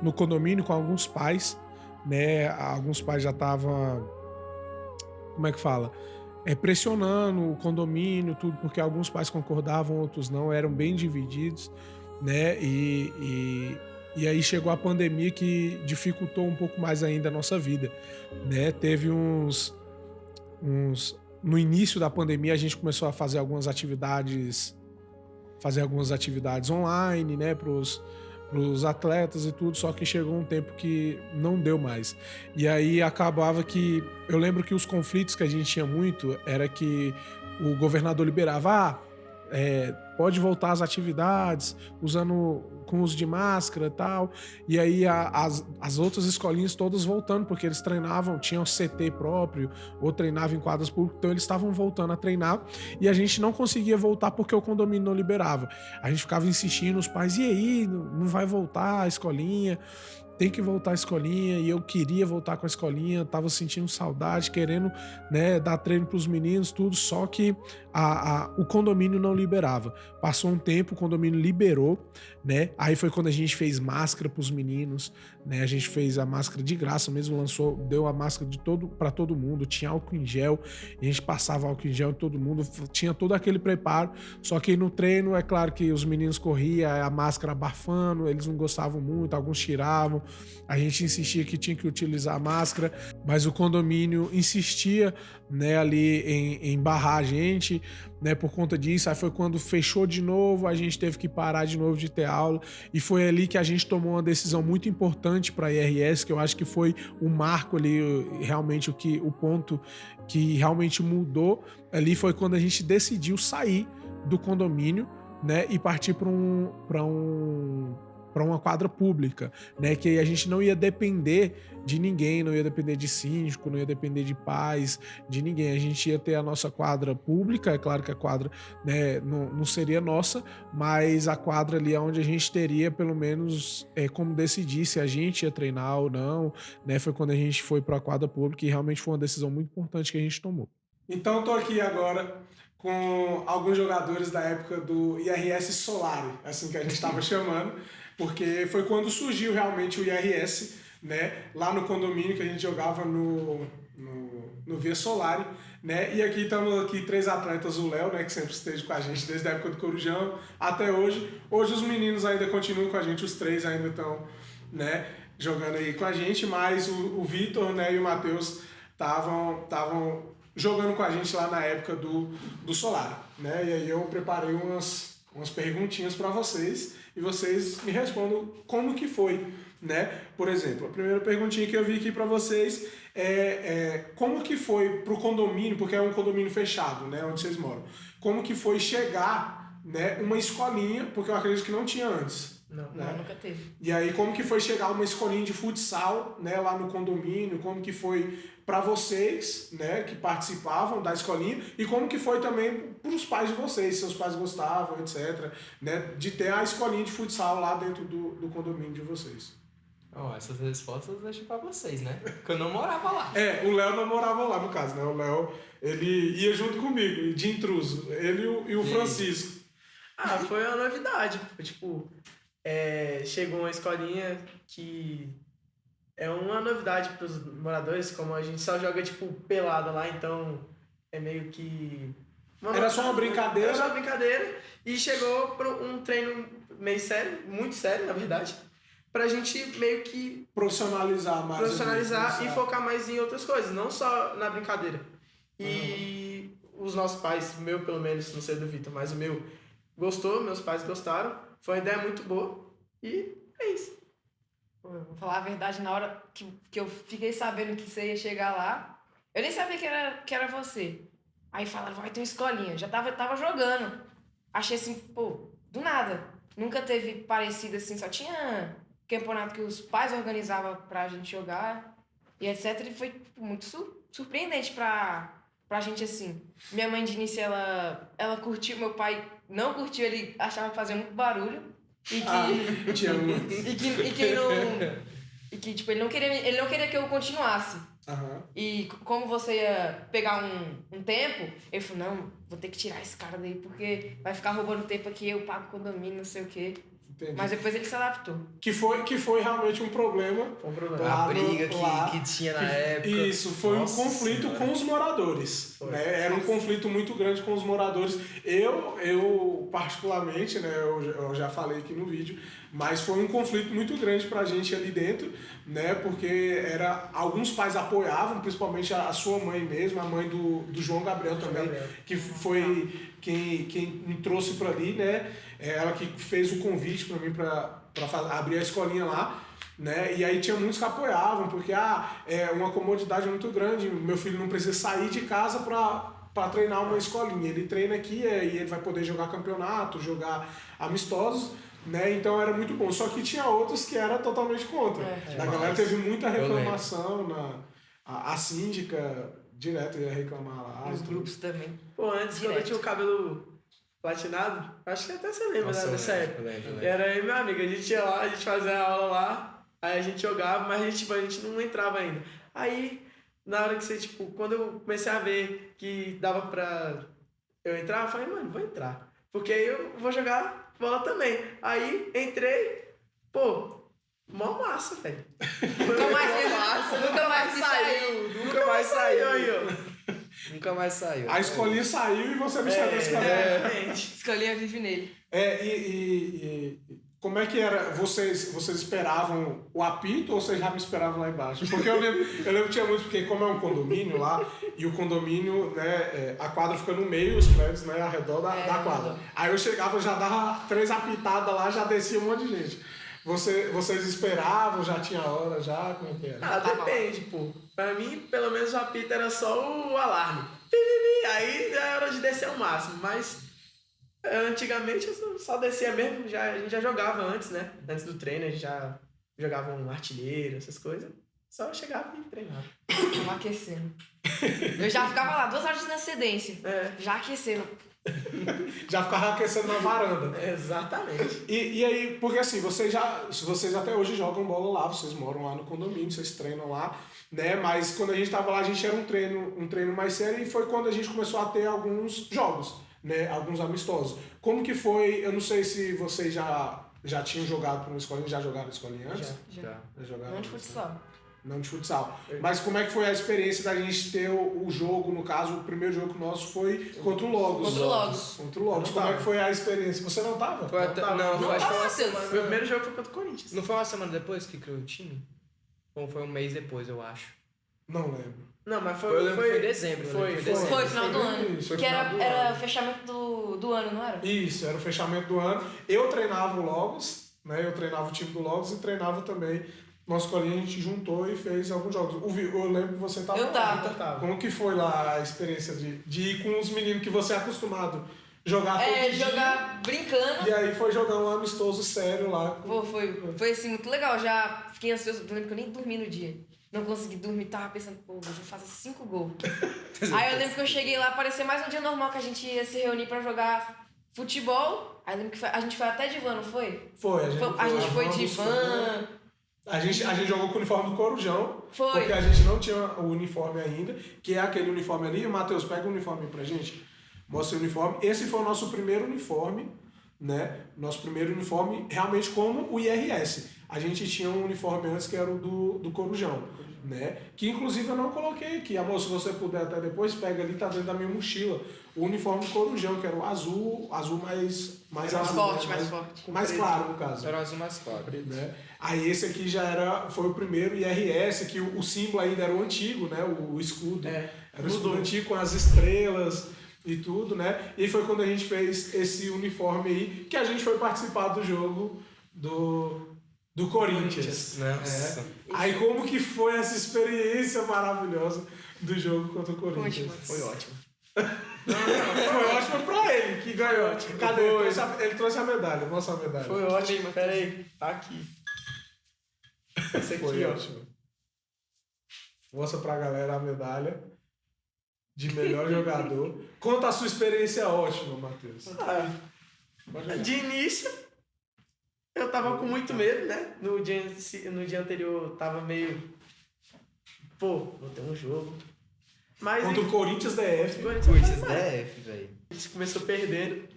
no condomínio com alguns pais, né? Alguns pais já estavam, como é que fala? Pressionando o condomínio, tudo, porque alguns pais concordavam, outros não, eram bem divididos, né? E aí chegou a pandemia, que dificultou um pouco mais ainda a nossa vida, né? Teve no início da pandemia a gente começou a fazer algumas atividades online, né, pros atletas e tudo, só que chegou um tempo que não deu mais. E aí acabava que, eu lembro que os conflitos que a gente tinha muito era que o governador liberava, pode voltar às atividades, com uso de máscara e tal, e aí as outras escolinhas todas voltando, porque eles treinavam, tinham CT próprio, ou treinavam em quadras públicas, então eles estavam voltando a treinar, e a gente não conseguia voltar porque o condomínio não liberava. A gente ficava insistindo, os pais, e aí, não vai voltar a escolinha? Tem que voltar à escolinha, e eu queria voltar com a escolinha, tava sentindo saudade, querendo, né, dar treino pros meninos, tudo, só que o condomínio não liberava. Passou um tempo, o condomínio liberou, né, aí foi quando a gente fez máscara pros meninos, né, a gente fez a máscara de graça mesmo, deu a máscara para todo mundo, tinha álcool em gel, e a gente passava álcool em gel em todo mundo, tinha todo aquele preparo, só que no treino, é claro que os meninos corriam, a máscara abafando, eles não gostavam muito, alguns tiravam, a gente insistia que tinha que utilizar a máscara, mas o condomínio insistia, né, ali em barrar a gente, né, por conta disso. Aí foi quando fechou de novo, a gente teve que parar de novo de ter aula, e foi ali que a gente tomou uma decisão muito importante para a IRS, que eu acho que foi o marco ali, realmente o ponto que realmente mudou ali, foi quando a gente decidiu sair do condomínio, né, e partir para uma quadra pública, né? Que aí a gente não ia depender de ninguém, não ia depender de síndico, não ia depender de pais, de ninguém. A gente ia ter a nossa quadra pública, é claro que a quadra, né, não seria nossa, mas a quadra ali é onde a gente teria pelo menos como decidir se a gente ia treinar ou não, né? Foi quando a gente foi para a quadra pública, e realmente foi uma decisão muito importante que a gente tomou. Então eu tô aqui agora com alguns jogadores da época do IRS Solari, assim que a gente estava chamando, porque foi quando surgiu realmente o IRS, né, lá no condomínio que a gente jogava no Via Solari, né, e aqui estamos 3 atletas, o Léo, né, que sempre esteve com a gente desde a época do Corujão até hoje. Hoje os meninos ainda continuam com a gente, os 3 ainda estão, né, jogando aí com a gente, mas o Vitor, né, e o Matheus estavam jogando com a gente lá na época do Solari, né, e aí eu preparei umas perguntinhas para vocês, e vocês me respondam como que foi, né? Por exemplo, a primeira perguntinha que eu vi aqui para vocês é como que foi pro condomínio, porque é um condomínio fechado, né, onde vocês moram, como que foi chegar, né, uma escolinha, porque eu acredito que não tinha antes, Não, né? nunca teve. E aí, como que foi chegar uma escolinha de futsal, né, lá no condomínio? Como que foi para vocês, né, que participavam da escolinha? E como que foi também para os pais de vocês, seus pais gostavam, etc., né, de ter a escolinha de futsal lá dentro do condomínio de vocês? Ó, essas respostas eu deixo pra vocês, né? Porque eu não morava lá. O Léo não morava lá, no caso, né? O Léo, ele ia junto comigo, de intruso. Ele e o Francisco. Foi uma novidade. Tipo, chegou uma escolinha que é uma novidade pros moradores, como a gente só joga, tipo, pelada lá, então é meio que... Era só uma brincadeira? Era só uma brincadeira. E chegou para um treino meio sério, muito sério, na verdade, pra gente meio que Profissionalizar mais. e focar mais em outras coisas, não só na brincadeira. E os nossos pais, o meu pelo menos, não sei do Vitor, mas o meu gostou, meus pais gostaram, foi uma ideia muito boa e é isso. Pô, eu vou falar a verdade, na hora que eu fiquei sabendo que você ia chegar lá, eu nem sabia que era você. Aí falaram, vai ter uma escolinha. Já tava jogando. Achei assim, pô, do nada. Nunca teve parecido assim, só tinha campeonato que os pais organizavam pra gente jogar e etc. E foi muito surpreendente pra gente assim. Minha mãe de início, ela curtiu, meu pai não curtiu, ele achava que fazia muito barulho. E que... tinha muito. E que, tipo, ele não queria que eu continuasse. E como você ia pegar um tempo, ele falou, não, vou ter que tirar esse cara daí, porque vai ficar roubando tempo aqui, eu pago condomínio, não sei o quê. Entendi. Mas depois ele se adaptou. Que foi realmente um problema. Foi um problema. Lá A briga lá, que tinha na época. Isso, foi Nossa um conflito Senhora. com os moradores. Né? Era um conflito muito grande com os moradores. Eu particularmente, né, eu já falei aqui no vídeo, mas foi um conflito muito grande pra gente ali dentro, né? Porque alguns pais apoiavam, principalmente a sua mãe mesmo, a mãe do João Gabriel também, que foi quem me trouxe pra ali, né? Ela que fez o convite pra mim pra abrir a escolinha lá, né? E aí tinha muitos que apoiavam, porque é uma comodidade muito grande, meu filho não precisa sair de casa para treinar uma escolinha, ele treina aqui e ele vai poder jogar campeonato, jogar amistosos, né? Então era muito bom, só que tinha outros que era totalmente contra. A galera teve muita reclamação, a síndica direto ia reclamar lá. Os grupos também. Pô, antes, quando eu tinha o cabelo platinado, acho que até você lembra dessa época. Eu lembro. Era eu e meu amigo, a gente ia lá, a gente fazia a aula lá, aí a gente jogava, mas a gente não entrava ainda. Aí, na hora que você, tipo, quando eu comecei a ver que dava pra eu entrar, eu falei, mano, vou entrar. Porque aí eu vou jogar bola também. Aí, entrei, pô, mó massa, velho. Nunca mais saiu. Nunca mais saiu aí, ó. Nunca mais saiu. A escolinha saiu e você não saiu da escolinha. Realmente. Escolinha vive nele. E como é que era? Vocês esperavam o apito ou vocês já me esperavam lá embaixo? Porque eu lembro que tinha muito, porque como é um condomínio lá, e o condomínio, né, a quadra fica no meio, os prédios, né, ao redor da quadra. Aí eu chegava, já dava 3 apitadas lá, já descia um monte de gente. Vocês esperavam, já tinha hora, já? Como é que era? Depende, pô. Pra mim, pelo menos o apito era só o alarme. Aí já era de descer ao máximo, mas antigamente eu só descia mesmo, a gente já jogava antes, né? Antes do treino, a gente já jogava um artilheiro, essas coisas. Só chegava e treinava. Tava aquecendo. Eu já ficava lá 2 horas de antecedência. Já aquecendo. Já ficava aquecendo na varanda. Exatamente. E aí, porque assim, vocês até hoje jogam bola lá, vocês moram lá no condomínio, vocês treinam lá, né? Mas quando a gente tava lá, a gente era um treino mais sério e foi quando a gente começou a ter alguns jogos, né? Alguns amistosos. Como que foi? Eu não sei se vocês já tinham jogado por uma escolinha, já jogaram escolinha antes? Já. Jogaram Não de antes, futsal. né? Não de futsal. Mas como é que foi a experiência da gente ter o jogo, no caso, o primeiro jogo nosso foi contra o Logos. Contra o Logos. Como é que foi a experiência? Você não tava? Foi até, não, foi, acho que foi uma semana. Meu primeiro jogo foi contra o Corinthians. Não foi uma semana depois que criou o time? Ou foi um mês depois, eu acho. Não lembro. Não, mas Eu lembro que foi em dezembro. Foi final do ano. Isso, foi Que final do era ano. o fechamento do ano, não era? Isso, era o fechamento do ano. Eu treinava o Logos, né? Eu treinava o time do Logos e treinava também. Nossa escolinha, a gente juntou e fez alguns jogos. Eu lembro que você tava Eu lá. tava. Como que foi lá a experiência de ir com os meninos que você é acostumado jogar todo dia. Jogar brincando. E aí foi jogar um amistoso sério lá. Pô, foi assim, muito legal. Já fiquei ansioso, eu lembro que eu nem dormi no dia. Não consegui dormir, tava pensando, pô, hoje eu vou fazer 5 gols. Aí eu lembro que eu cheguei lá, parecia mais um dia normal que a gente ia se reunir pra jogar futebol. Aí eu lembro que a gente foi até de van, não foi? Foi, A gente foi de van. A gente jogou com o uniforme do Corujão. Foi. Porque a gente não tinha o uniforme ainda, que é aquele uniforme ali. Matheus, pega o uniforme pra gente. Mostra o uniforme. Esse foi o nosso primeiro uniforme, né? Nosso primeiro uniforme realmente como o IRS. A gente tinha um uniforme antes que era o do Corujão, né? Que inclusive eu não coloquei aqui. Amor, se você puder até depois, pega ali, tá dentro da minha mochila. O uniforme do Corujão, que era o azul mais azul, forte, né? mais forte. Mais claro, no caso. Era o azul mais claro. Né? Aí esse aqui foi o primeiro IRS, que o símbolo ainda era o antigo, né? O escudo. Era o escudo antigo com as estrelas e tudo, né? E foi quando a gente fez esse uniforme aí, que a gente foi participar do jogo do Corinthians. Nossa. Aí como que foi essa experiência maravilhosa do jogo contra o Corinthians? Foi ótimo. Foi ótimo pra ele, que ganhou. Cadê? Ele trouxe a medalha. Mostra a medalha. Foi ótimo, peraí. Tá aqui. Esse aqui, Foi ó. ótimo. Mostra pra galera a medalha de melhor jogador. Conta a sua experiência ótima, Matheus. De início, eu tava com muito medo, né? No dia anterior, eu tava meio... Pô, vou ter um jogo. Mas Contra o Corinthians DF. Corinthians DF, velho. a gente começou perdendo.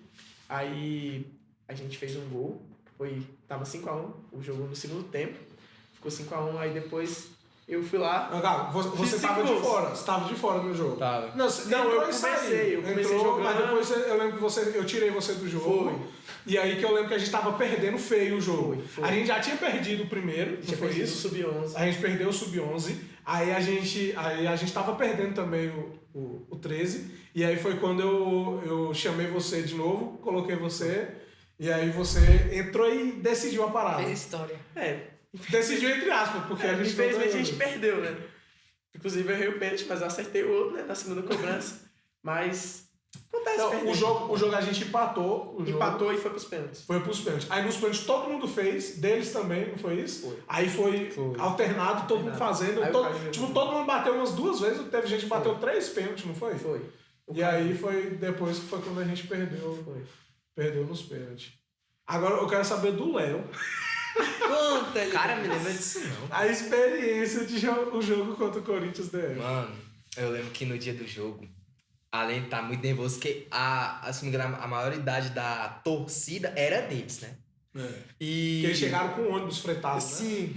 Aí a gente fez um gol. Tava 5x1 o jogo no segundo tempo. Ficou 5x1, aí depois eu fui lá. Não, calma, você Fiz tava 5 de gols. fora. Você tava de fora no jogo. Tava. Não, eu comecei jogando. Mas depois eu lembro que eu tirei você do jogo. Foi. E aí que eu lembro que a gente tava perdendo feio o jogo. Foi. A gente já tinha perdido o primeiro, Tinha não foi perdido o isso? Sub-11. A gente perdeu o Sub-11. Aí a gente tava perdendo também o 13. E aí foi quando eu chamei você de novo, coloquei você. E aí você entrou e decidiu a parada. Fez história. Decidiu entre aspas, porque a gente Infelizmente a não gente perdeu, né? Inclusive eu errei o pênalti, mas eu acertei o outro, né? Na segunda cobrança. Mas acontece, Não, perdeu. o jogo a gente empatou. Empatou e foi pros pênaltis. Foi pros pênaltis. Aí nos pênaltis todo mundo fez, deles também, não foi isso? Foi. Aí foi alternado, todo mundo fazendo. Aí o cara jogou. Todo mundo bateu umas 2 vezes, teve gente que bateu 3 pênaltis, não foi? Foi. E aí foi depois que foi quando a gente perdeu. Perdeu nos pênaltis. Agora eu quero saber do Léo. Conta, cara, me lembra disso não. A experiência de o jogo contra o Corinthians DF. Mano, eu lembro que no dia do jogo, além de estar muito nervoso, que se não me engano, a maioridade da torcida era deles, né? E... Porque eles chegaram com o ônibus fretado, né? Sim,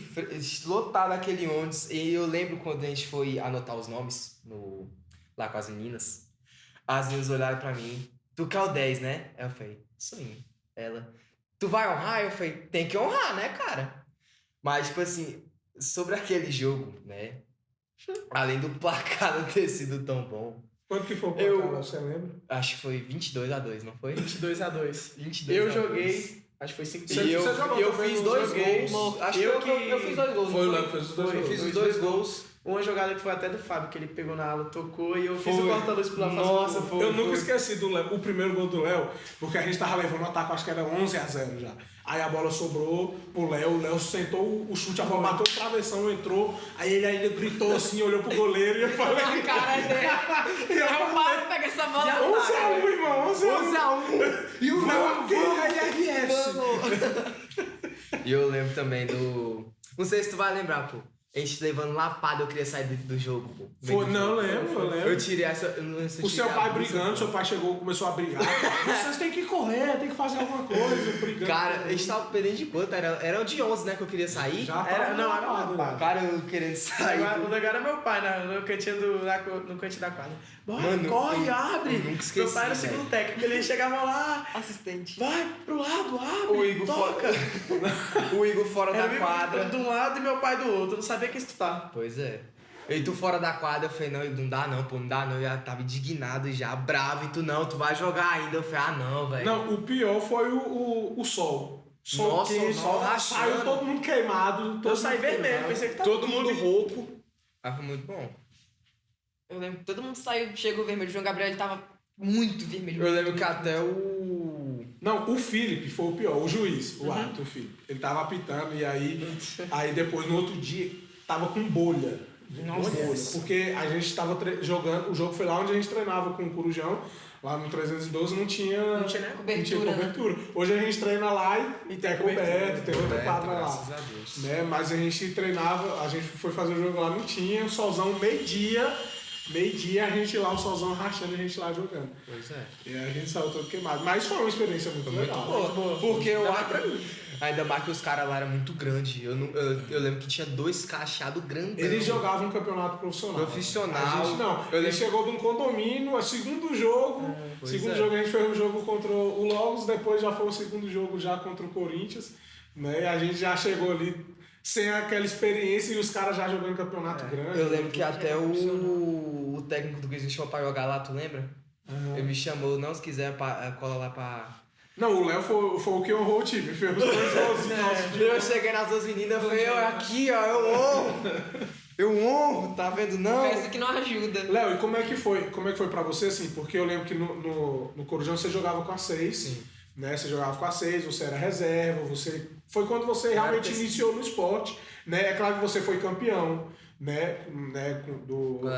lotado aquele ônibus. E eu lembro quando a gente foi anotar os nomes lá com as meninas. As meninas olharam pra mim. Tu que é o 10, né? Aí eu falei, sou eu. Ela, tu vai honrar? Eu falei, tem que honrar, né, cara? Mas, tipo assim, sobre aquele jogo, né? Além do placar não ter sido tão bom. Quanto que foi o placar, você lembra? Acho que foi 22-2, não foi? 22-2. 22 Eu joguei, acho que foi 5 E eu fiz 2 gols. Acho que eu fiz 2 gols. Foi o Léo que fez os 2 Eu gols. fiz os 2 gols. Uma jogada que foi até do Fábio, que ele pegou na ala, tocou e eu fiz Foi. o corta-luz pro Léo fazer Nossa, o gol. foi. Eu nunca esqueci o primeiro gol do Léo, porque a gente tava levando o ataque, acho que era 11-0 já. Aí a bola sobrou pro Léo, o Léo sentou o chute, a bola bateu o travessão, entrou, aí ele ainda gritou assim, olhou pro goleiro e eu falei... A cara dele. Eu paro, pega essa bola. 11-1, irmão, 11-1. E o Léo, quem é IRS? E eu lembro também do... Não sei se tu vai lembrar, pô. A gente levando lapada, eu queria sair do jogo, pô. Foi, não, lembro, eu lembro. Eu tirei essa... Eu não sei se eu O seu tirei a pai blusa, brigando, pô. seu pai chegou, começou a brigar. Vocês têm que correr, tem que fazer alguma coisa, brigando. Cara, a gente tava perdendo de quanto? Era o de 11, né, que eu queria sair. Já Era tava lapado, lapado. Cara, eu querendo sair. O negócio era meu pai no cantinho da quadra. Bora, Mano, corre, eu abre. nunca esqueci, Meu pai era o velho. segundo técnico, ele chegava lá, Assistente. vai pro lado, abre, O Igor toca. O Igor fora Era da eu quadra. de um lado e meu pai do outro, eu não sabia quem escutar. Pois é. E tu fora da quadra, eu falei, não dá não, pô, não dá não. Eu já tava indignado já, bravo, e tu vai jogar ainda. Eu falei, não, velho. Não, o pior foi o sol. Sol Nossa, quente, o sol rachando. saiu todo mundo queimado. Eu saí vermelho, pensei que tava Todo mundo rouco. Ah, foi muito bom. Eu lembro que todo mundo saiu, chegou vermelho. O João Gabriel, ele tava muito vermelho. Eu lembro muito, que até o... Não, o Felipe foi o pior, o juiz, o árbitro, o Felipe. Ele tava apitando e aí depois, no outro dia, tava com bolha. Nossa. Bolha, porque a gente tava jogando, o jogo foi lá onde a gente treinava com o Corujão, lá no 312 não tinha cobertura. Hoje a gente treina lá e tem coberto, tem outra quadra lá. Graças a Deus. Né? Mas a gente treinava, a gente foi fazer o jogo lá, não tinha, o solzão meio-dia a gente lá, o solzão rachando, a gente lá jogando. Pois é. E aí a gente saiu todo queimado. Mas foi uma experiência muito legal. Muito boa. Porque eu ainda mais que os caras lá eram muito grandes. Eu lembro que tinha 2 cachados grandes. Eles jogavam um campeonato profissional. Profissional. A gente não. Eu Ele chegou de um condomínio, o segundo jogo. Jogo a gente fez um jogo contra o Logos, depois já foi o segundo jogo já contra o Corinthians. Né? E a gente já chegou ali sem aquela experiência e os caras já jogando campeonato grande. Eu lembro que até o técnico do Guiz me chamou pra jogar lá, tu lembra? Ele me chamou, não, se quiser, cola lá pra... Não, o Léo foi o que honrou o time, fez os dois gols nossos. Eu cheguei nas 2 meninas e falei, aqui, ó, eu honro. Eu honro, tá vendo não? Parece que não ajuda. Léo, e como é que foi pra você, assim? Porque eu lembro que no Corujão você jogava com a 6. Sim. Né? Você jogava com a 6, você era reserva, foi quando você realmente iniciou no esporte, né? É claro que você foi campeão, né?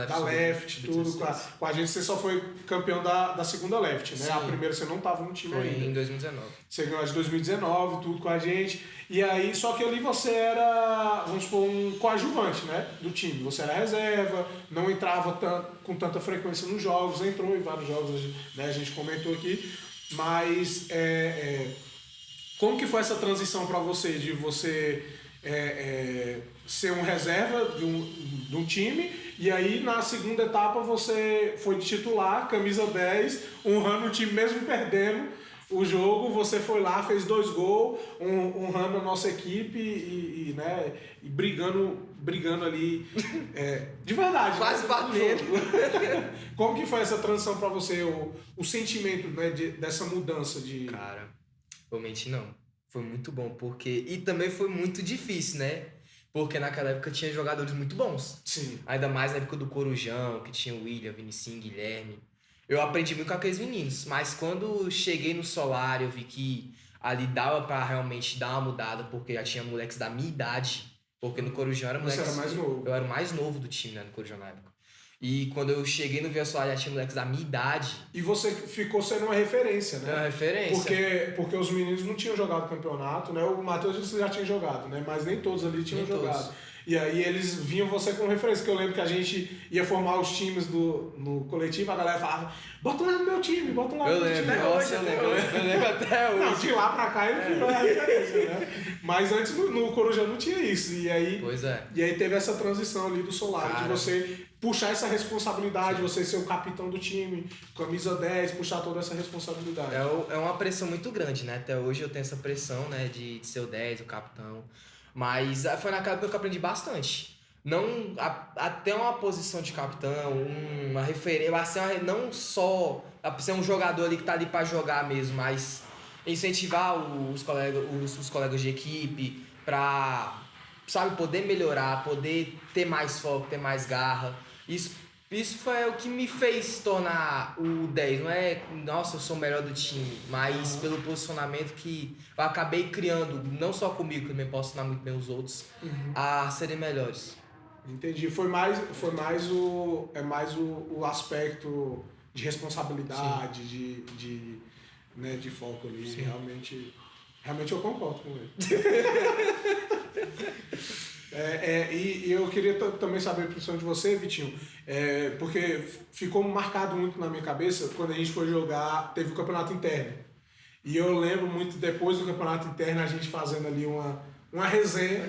Da Left, tudo. Com a gente você só foi campeão da segunda Left, né? Sim. A primeira você não estava no time foi ainda. Em 2019. Você ganhou de 2019, tudo com a gente. E aí, só que ali você era, vamos supor, um coadjuvante, né? Do time. Você era reserva, não entrava com tanta frequência nos jogos, entrou em vários jogos, né? A gente comentou aqui. Mas como que foi essa transição para você, de você ser um reserva de um time, e aí na segunda etapa você foi de titular, camisa 10, honrando o time mesmo perdendo o jogo, você foi lá, fez 2 gols, honrando a nossa equipe e brigando ali, de verdade. Quase batendo. Como que foi essa transição pra você, o sentimento, né, dessa mudança de... Cara, realmente não. Foi muito bom, porque... E também foi muito difícil, né? Porque naquela época tinha jogadores muito bons. Sim. Ainda mais na época do Corujão, que tinha o William, Vinicinho, Guilherme. Eu aprendi muito com aqueles meninos, mas quando cheguei no Solar, eu vi que ali dava pra realmente dar uma mudada, porque já tinha moleques da minha idade. Porque no Corujão era moleques... Você era mais novo. Eu era o mais novo do time, né, no Corujão na época. E quando eu cheguei no Via Solar, já tinha moleques da minha idade. E você ficou sendo uma referência, né? Uma referência. Porque os meninos não tinham jogado campeonato, né? O Matheus já tinha jogado, né? Mas nem todos ali tinham jogado. Todos. E aí eles vinham você como referência, que eu lembro que a gente ia formar os times no coletivo, a galera falava, bota lá no meu time, bota lá no meu time. Eu lembro até hoje. Não, de lá pra cá ele virou a referência, né? Mas antes no Corujão não tinha isso. E aí, pois é. E aí teve essa transição ali do Solar, cara, de você puxar essa responsabilidade, sim, você ser o capitão do time, camisa 10, puxar toda essa responsabilidade. É uma pressão muito grande, né? Até hoje eu tenho essa pressão, né, de ser o 10, o capitão. Mas foi naquela época que eu aprendi bastante. Não, até uma posição de capitão, uma referência, não só ser um jogador ali que tá ali pra jogar mesmo, mas incentivar os colegas de equipe pra, sabe, poder melhorar, poder ter mais foco, ter mais garra. Isso foi o que me fez tornar o 10. Não é, nossa, eu sou o melhor do time, mas pelo posicionamento que eu acabei criando, não só comigo, que também posso ensinar muito bem os outros, a serem melhores. Entendi. Foi mais o aspecto de responsabilidade, de foco ali. Sim. Realmente eu concordo com ele. E eu queria também saber a impressão de você, Vitinho, porque ficou marcado muito na minha cabeça quando a gente foi jogar, teve o campeonato interno. E eu lembro muito depois do campeonato interno a gente fazendo ali uma resenha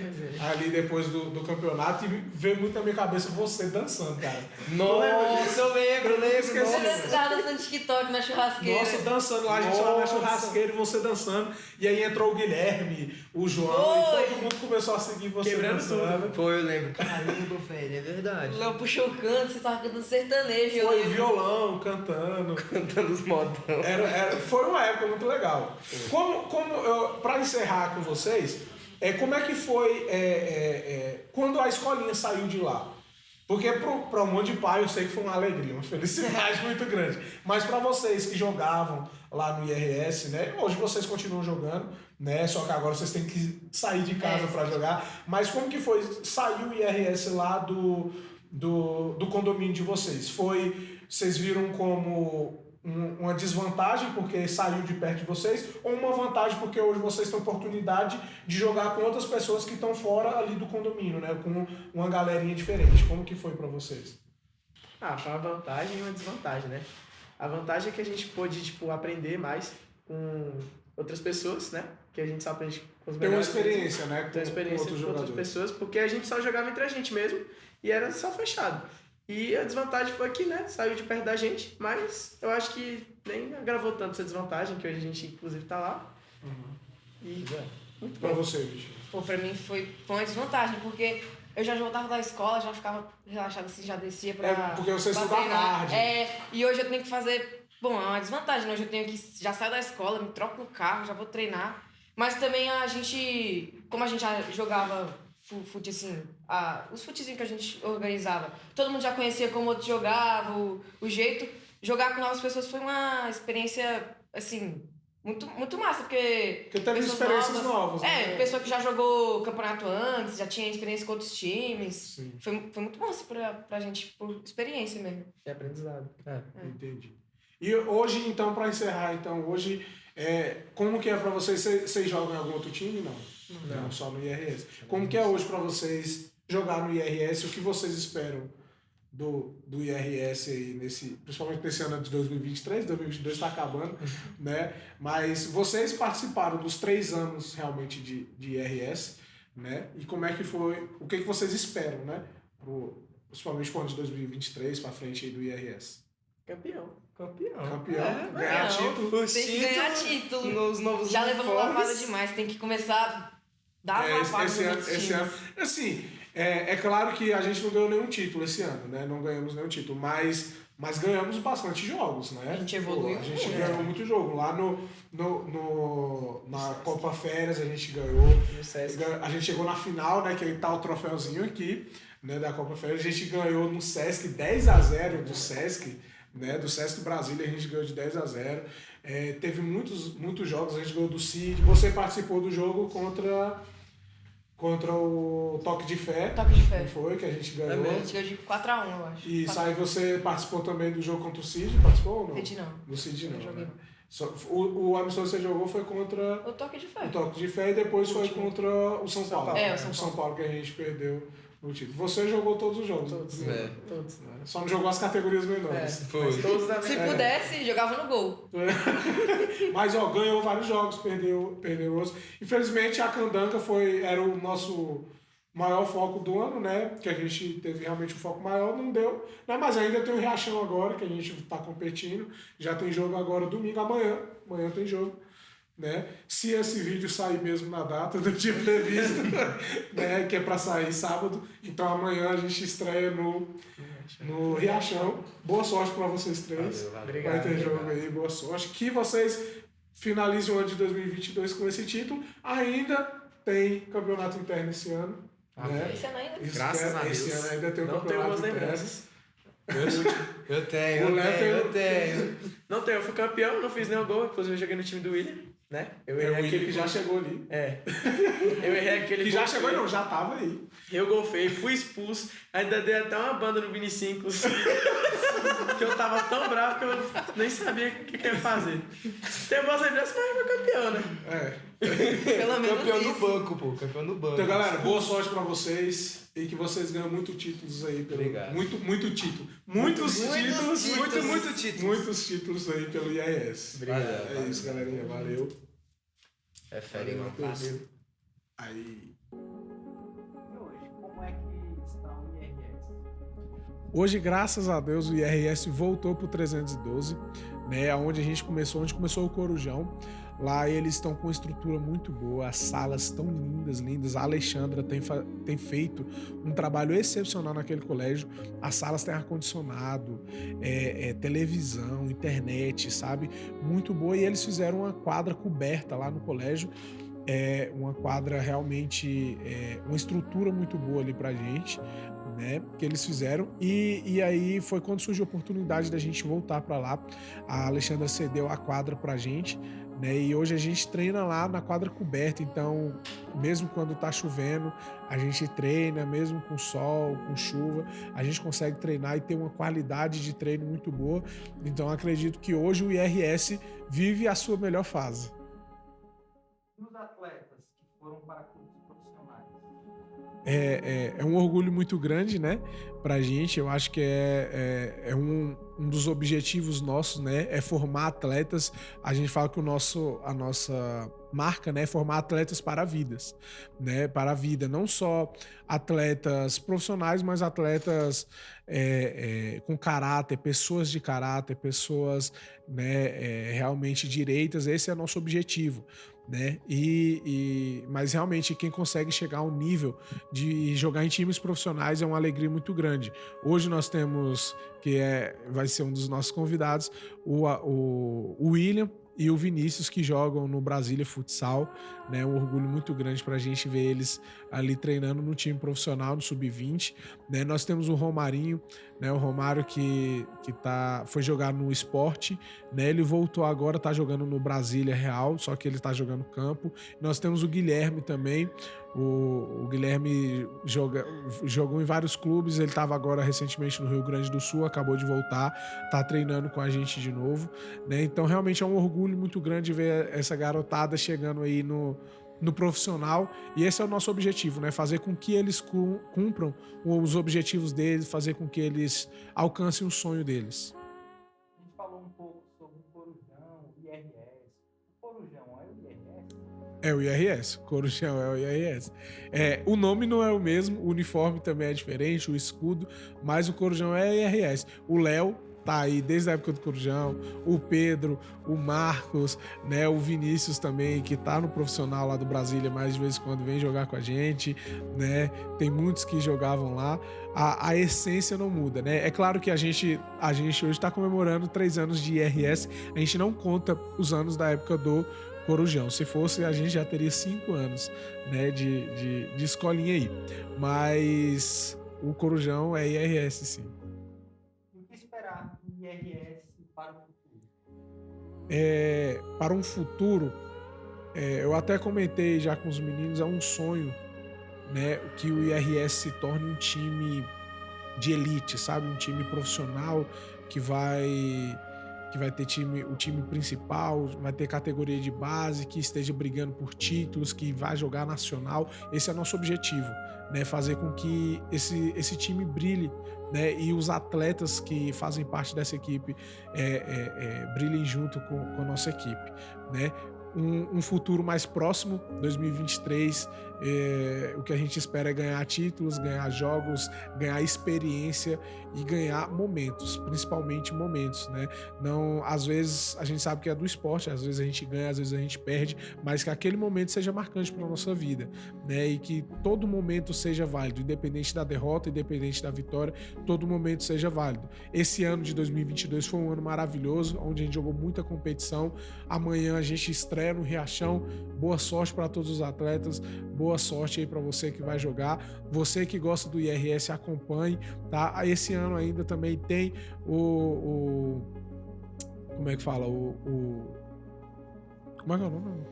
ali depois do campeonato, e veio muito na minha cabeça você dançando, cara. Nossa, eu lembro. Você tava dançando TikTok na churrasqueira. Nossa, dançando lá, a gente lá na churrasqueira e você dançando. E aí entrou o Guilherme, o João, e todo mundo começou a seguir você. Quebrando dançando. Tudo. Foi, eu lembro. Caramba, velho, é verdade. O Léo puxou o canto, você tava cantando sertanejo. Foi violão, cantando. Cantando os modão. Foi uma época muito legal. Pra encerrar com vocês, como é que foi quando a escolinha saiu de lá? Porque para um monte de pai eu sei que foi uma alegria, uma felicidade muito grande. Mas para vocês que jogavam lá no IRS, né? Hoje vocês continuam jogando, né? Só que agora vocês têm que sair de casa para jogar. Mas como que foi sair o IRS lá do condomínio de vocês? Vocês viram como uma desvantagem porque saiu de perto de vocês, ou uma vantagem porque hoje vocês têm oportunidade de jogar com outras pessoas que estão fora ali do condomínio, né? Com uma galerinha diferente. Como que foi pra vocês? Foi uma vantagem e uma desvantagem, né? A vantagem é que a gente pôde, tipo, aprender mais com outras pessoas, né? Que a gente só aprende com os Tem uma melhores. experiência, né? Tem uma experiência com outras pessoas, porque a gente só jogava entre a gente mesmo e era só fechado. E a desvantagem foi que, né, saiu de perto da gente, mas eu acho que nem agravou tanto essa desvantagem, que hoje a gente, inclusive, tá lá. E muito Pra bom. você, bicho. Pô, pra mim foi uma desvantagem, porque eu já voltava da escola, já ficava relaxada assim, já descia pra... Porque você pra estuda treinar. tarde. E hoje eu tenho que fazer... Bom, é uma desvantagem, né? Hoje eu tenho que... Já saio da escola, me troco no carro, já vou treinar. Mas também a gente... Como a gente já jogava fute, assim... Os futezinhos que a gente organizava. Todo mundo já conhecia como o outro jogava, o jeito. Jogar com novas pessoas foi uma experiência, assim... Muito massa, porque teve experiências novas, né? Pessoa que já jogou campeonato antes, já tinha experiência com outros times. Sim. Foi muito bom assim, pra gente, por experiência mesmo. É aprendizado. Entendi. E hoje, então, pra encerrar, hoje, como que é pra vocês? Vocês jogam em algum outro time? Não, só no IRS. Como que é hoje pra vocês jogar no IRS? O que vocês esperam do IRS aí, principalmente nesse ano de 2023, 2022 está acabando, né? Mas vocês participaram dos 3 anos realmente de IRS, né? E como é que foi, o que vocês esperam, né? Principalmente com o ano de 2023 para frente aí do IRS. Campeão. Ganhar título. Tem que ganhar título. Nos novos Já levamos uniformes. lapada demais, tem que começar a dar lapada nos outros times. Esse ano, assim, é claro que a gente não ganhou nenhum título esse ano, né? Não ganhamos nenhum título, mas ganhamos bastante jogos, né? A gente evoluiu A gente muito. ganhou muito jogo. Lá na Copa Férias a gente ganhou. A gente chegou na final, né? Que aí tá o troféuzinho aqui, né? Da Copa Férias. A gente ganhou no Sesc 10-0 do Sesc, né? Do Sesc Brasília a gente ganhou de 10-0. Teve muitos jogos, a gente ganhou do CID. Você participou do jogo contra o Toque de Fé. Toque de Fé. Não foi? Que a gente ganhou. A gente ganhou de 4-1, eu acho. Isso, aí você participou também do jogo contra o CID? Participou ou não? Cid não. Do CID não, Não joguei né? O amistoso que você jogou foi contra O Toque de Fé. o Toque de Fé e depois foi contra o São Paulo. É, o O São São Paulo que a gente perdeu no título. Você jogou todos os jogos. Todos. né? Todos. Só não jogou as categorias menores. Mas todos da Se mesma. pudesse, jogava no gol. Mas ganhou vários jogos, perdeu outros. Infelizmente a Candanga era o nosso maior foco do ano, né? Que a gente teve realmente um foco maior, não deu. Né? Mas ainda tem o Riachão agora, que a gente tá competindo. Já tem jogo agora domingo, amanhã tem jogo. Né? Se esse vídeo sair mesmo na data do dia previsto, né? Que é para sair sábado, então amanhã a gente estreia no Riachão. Boa sorte para vocês três. Valeu. Vai ter jogo aí, boa sorte. Que vocês finalizem o ano de 2022 com esse título. Ainda tem campeonato interno esse ano. Né? Esse ano ainda. Graças a Deus. Esse ano ainda tem o Não tenho campeonato boas interno. lembranças. Eu tenho. Não tenho, eu fui campeão, não fiz nenhum gol, inclusive eu joguei no time do William, né? Eu É o errei William aquele que já chegou ali. Eu errei aquele Que gol já chegou, feio. não, já tava aí. Eu gol feio, fui expulso, ainda dei até uma banda no Vinicinho, inclusive. Que eu tava tão bravo que eu nem sabia o que eu ia fazer. Teve boas lembranças, mas foi campeão, né? Pelo menos Campeão isso. do banco, pô. Campeão do banco. Então, galera, boa sorte pra vocês e que vocês ganhem muitos títulos aí. Obrigado. Muito título. Muitos títulos. Muito título. Muitos títulos aí pelo IRS. Obrigado. É isso, galerinha. Valeu. É fera, irmão. Aí. E hoje, como é que está o IRS? Hoje, graças a Deus, o IRS voltou pro 312, né? Onde começou o Corujão. Lá eles estão com uma estrutura muito boa, as salas estão lindas. A Alexandra tem feito um trabalho excepcional naquele colégio. As salas têm ar-condicionado, televisão, internet, sabe? Muito boa. E eles fizeram uma quadra coberta lá no colégio. Uma quadra realmente, uma estrutura muito boa ali pra gente, né, que eles fizeram, e aí foi quando surgiu a oportunidade da gente voltar para lá. A Alexandra cedeu a quadra pra gente, né, e hoje a gente treina lá na quadra coberta, então mesmo quando tá chovendo, a gente treina, mesmo com sol, com chuva, a gente consegue treinar e ter uma qualidade de treino muito boa. Então acredito que hoje o IRS vive a sua melhor fase. E os atletas que foram para clubes profissionais? É um orgulho muito grande, né, pra gente. Eu acho que é um dos objetivos nossos, né, é formar atletas. A gente fala que a nossa marca, né, é formar atletas para vidas, né, para a vida. Não só atletas profissionais, mas atletas com caráter, pessoas de caráter, pessoas, né, realmente direitas. Esse é o nosso objetivo, né? Mas realmente quem consegue chegar ao nível de jogar em times profissionais é uma alegria muito grande. Hoje nós temos, vai ser um dos nossos convidados, o William e o Vinícius, que jogam no Brasília Futsal, né? Um orgulho muito grande pra gente ver eles ali treinando no time profissional, no Sub-20, né? Nós temos o Romarinho, né? O Romário que foi jogar no Sport, né? Ele voltou agora, tá jogando no Brasília Real, só que ele tá jogando campo. Nós temos o Guilherme também. O Guilherme jogou em vários clubes, ele estava agora recentemente no Rio Grande do Sul, acabou de voltar, tá treinando com a gente de novo, né? Então realmente é um orgulho muito grande ver essa garotada chegando aí no profissional, e esse é o nosso objetivo, né? Fazer com que eles cumpram os objetivos deles, fazer com que eles alcancem o sonho deles. A gente falou um pouco sobre o Corujão, o IRS. O Corujão é o IRS? É o IRS, Corujão é o IRS. O nome não é o mesmo, o uniforme também é diferente, o escudo, mas o Corujão é IRS. O Léo tá aí desde a época do Corujão, o Pedro, o Marcos, né, o Vinícius também, que tá no profissional lá do Brasília, mas de vez em quando vem jogar com a gente, né? Tem muitos que jogavam lá. A essência não muda, né? É claro que a gente hoje está comemorando 3 anos de IRS, a gente não conta os anos da época do Corujão. Se fosse, a gente já teria 5 anos, né, de escolinha aí. Mas o Corujão é IRS, sim. O que esperar do IRS para o futuro? Para um futuro, eu até comentei já com os meninos, é um sonho, né, que o IRS se torne um time de elite, sabe? Um time profissional que vai ter o time principal, vai ter categoria de base, que esteja brigando por títulos, que vai jogar nacional. Esse é o nosso objetivo, né? Fazer com que esse time brilhe, né? E os atletas que fazem parte dessa equipe brilhem junto com a nossa equipe, né? Um futuro mais próximo, 2023, o que a gente espera é ganhar títulos, ganhar jogos, ganhar experiência e ganhar momentos, principalmente momentos, né? Não, às vezes a gente sabe que é do esporte, às vezes a gente ganha, às vezes a gente perde, mas que aquele momento seja marcante para nossa vida, né? E que todo momento seja válido, independente da derrota, independente da vitória, todo momento seja válido. Esse ano de 2022 foi um ano maravilhoso, onde a gente jogou muita competição. Amanhã a gente estreia no Riachão. Boa sorte para todos os atletas, boa sorte aí para você que vai jogar. Você que gosta do IRS, acompanhe, tá? Esse ano ainda também tem como é que fala? Como é que é o nome?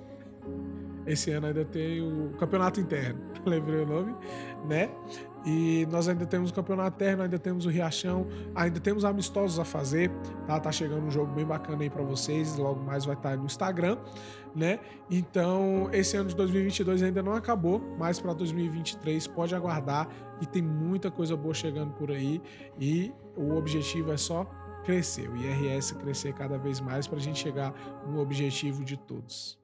Esse ano ainda tem o campeonato interno, lembrei o nome, né? E nós ainda temos o campeonato interno, ainda temos o Riachão, ainda temos amistosos a fazer, tá? Tá chegando um jogo bem bacana aí pra vocês, logo mais vai estar no Instagram, né? Então, esse ano de 2022 ainda não acabou, mas para 2023 pode aguardar, e tem muita coisa boa chegando por aí, e o objetivo é só crescer, o IRS crescer cada vez mais pra gente chegar no objetivo de todos.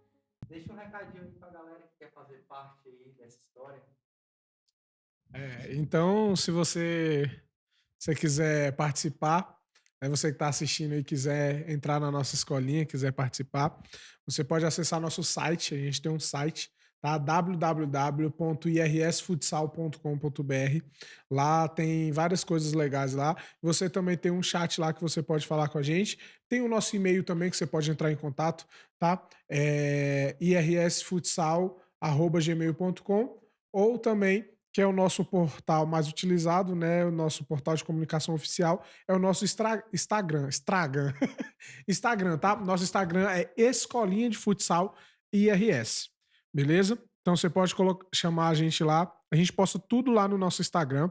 Deixa um recadinho aí pra galera que quer fazer parte aí dessa história. Então, se você quiser participar, você que está assistindo e quiser entrar na nossa escolinha, quiser participar, você pode acessar nosso site. A gente tem um site, tá? www.irsfutsal.com.br. Lá tem várias coisas legais lá. Você também tem um chat lá que você pode falar com a gente. Tem o nosso e-mail também que você pode entrar em contato, tá? irsfutsal@gmail.com, ou também que é o nosso portal mais utilizado, né? O nosso portal de comunicação oficial é o nosso Instagram. Instagram, tá? Nosso Instagram é Escolinha de Futsal IRS. Beleza? Então você pode chamar a gente lá. A gente posta tudo lá no nosso Instagram.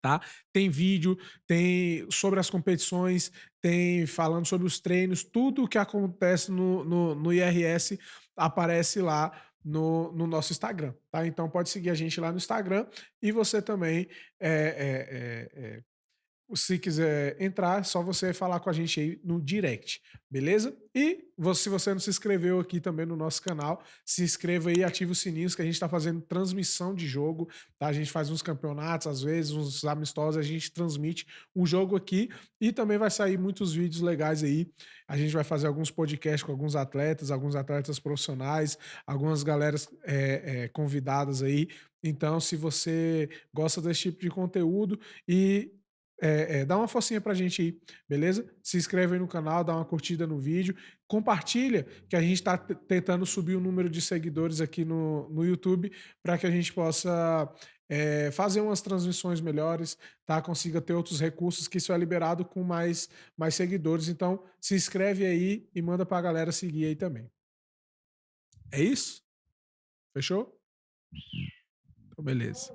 Tá? Tem vídeo, tem sobre as competições, tem falando sobre os treinos, tudo o que acontece no IRS aparece lá no nosso Instagram, tá? Então pode seguir a gente lá no Instagram e você também se quiser entrar, é só você falar com a gente aí no direct, beleza? E se você não se inscreveu aqui também no nosso canal, se inscreva aí, ative os sininhos que a gente está fazendo transmissão de jogo, tá? A gente faz uns campeonatos, às vezes, uns amistosos, a gente transmite um jogo aqui e também vai sair muitos vídeos legais aí. A gente vai fazer alguns podcasts com alguns atletas profissionais, algumas galeras convidadas aí. Então, se você gosta desse tipo de conteúdo e dá uma forcinha pra gente aí, beleza? Se inscreve aí no canal, dá uma curtida no vídeo, compartilha, que a gente tá tentando subir o número de seguidores aqui no YouTube para que a gente possa fazer umas transmissões melhores, tá? Consiga ter outros recursos, que isso é liberado com mais seguidores. Então, se inscreve aí e manda pra galera seguir aí também. É isso? Fechou? Então, beleza.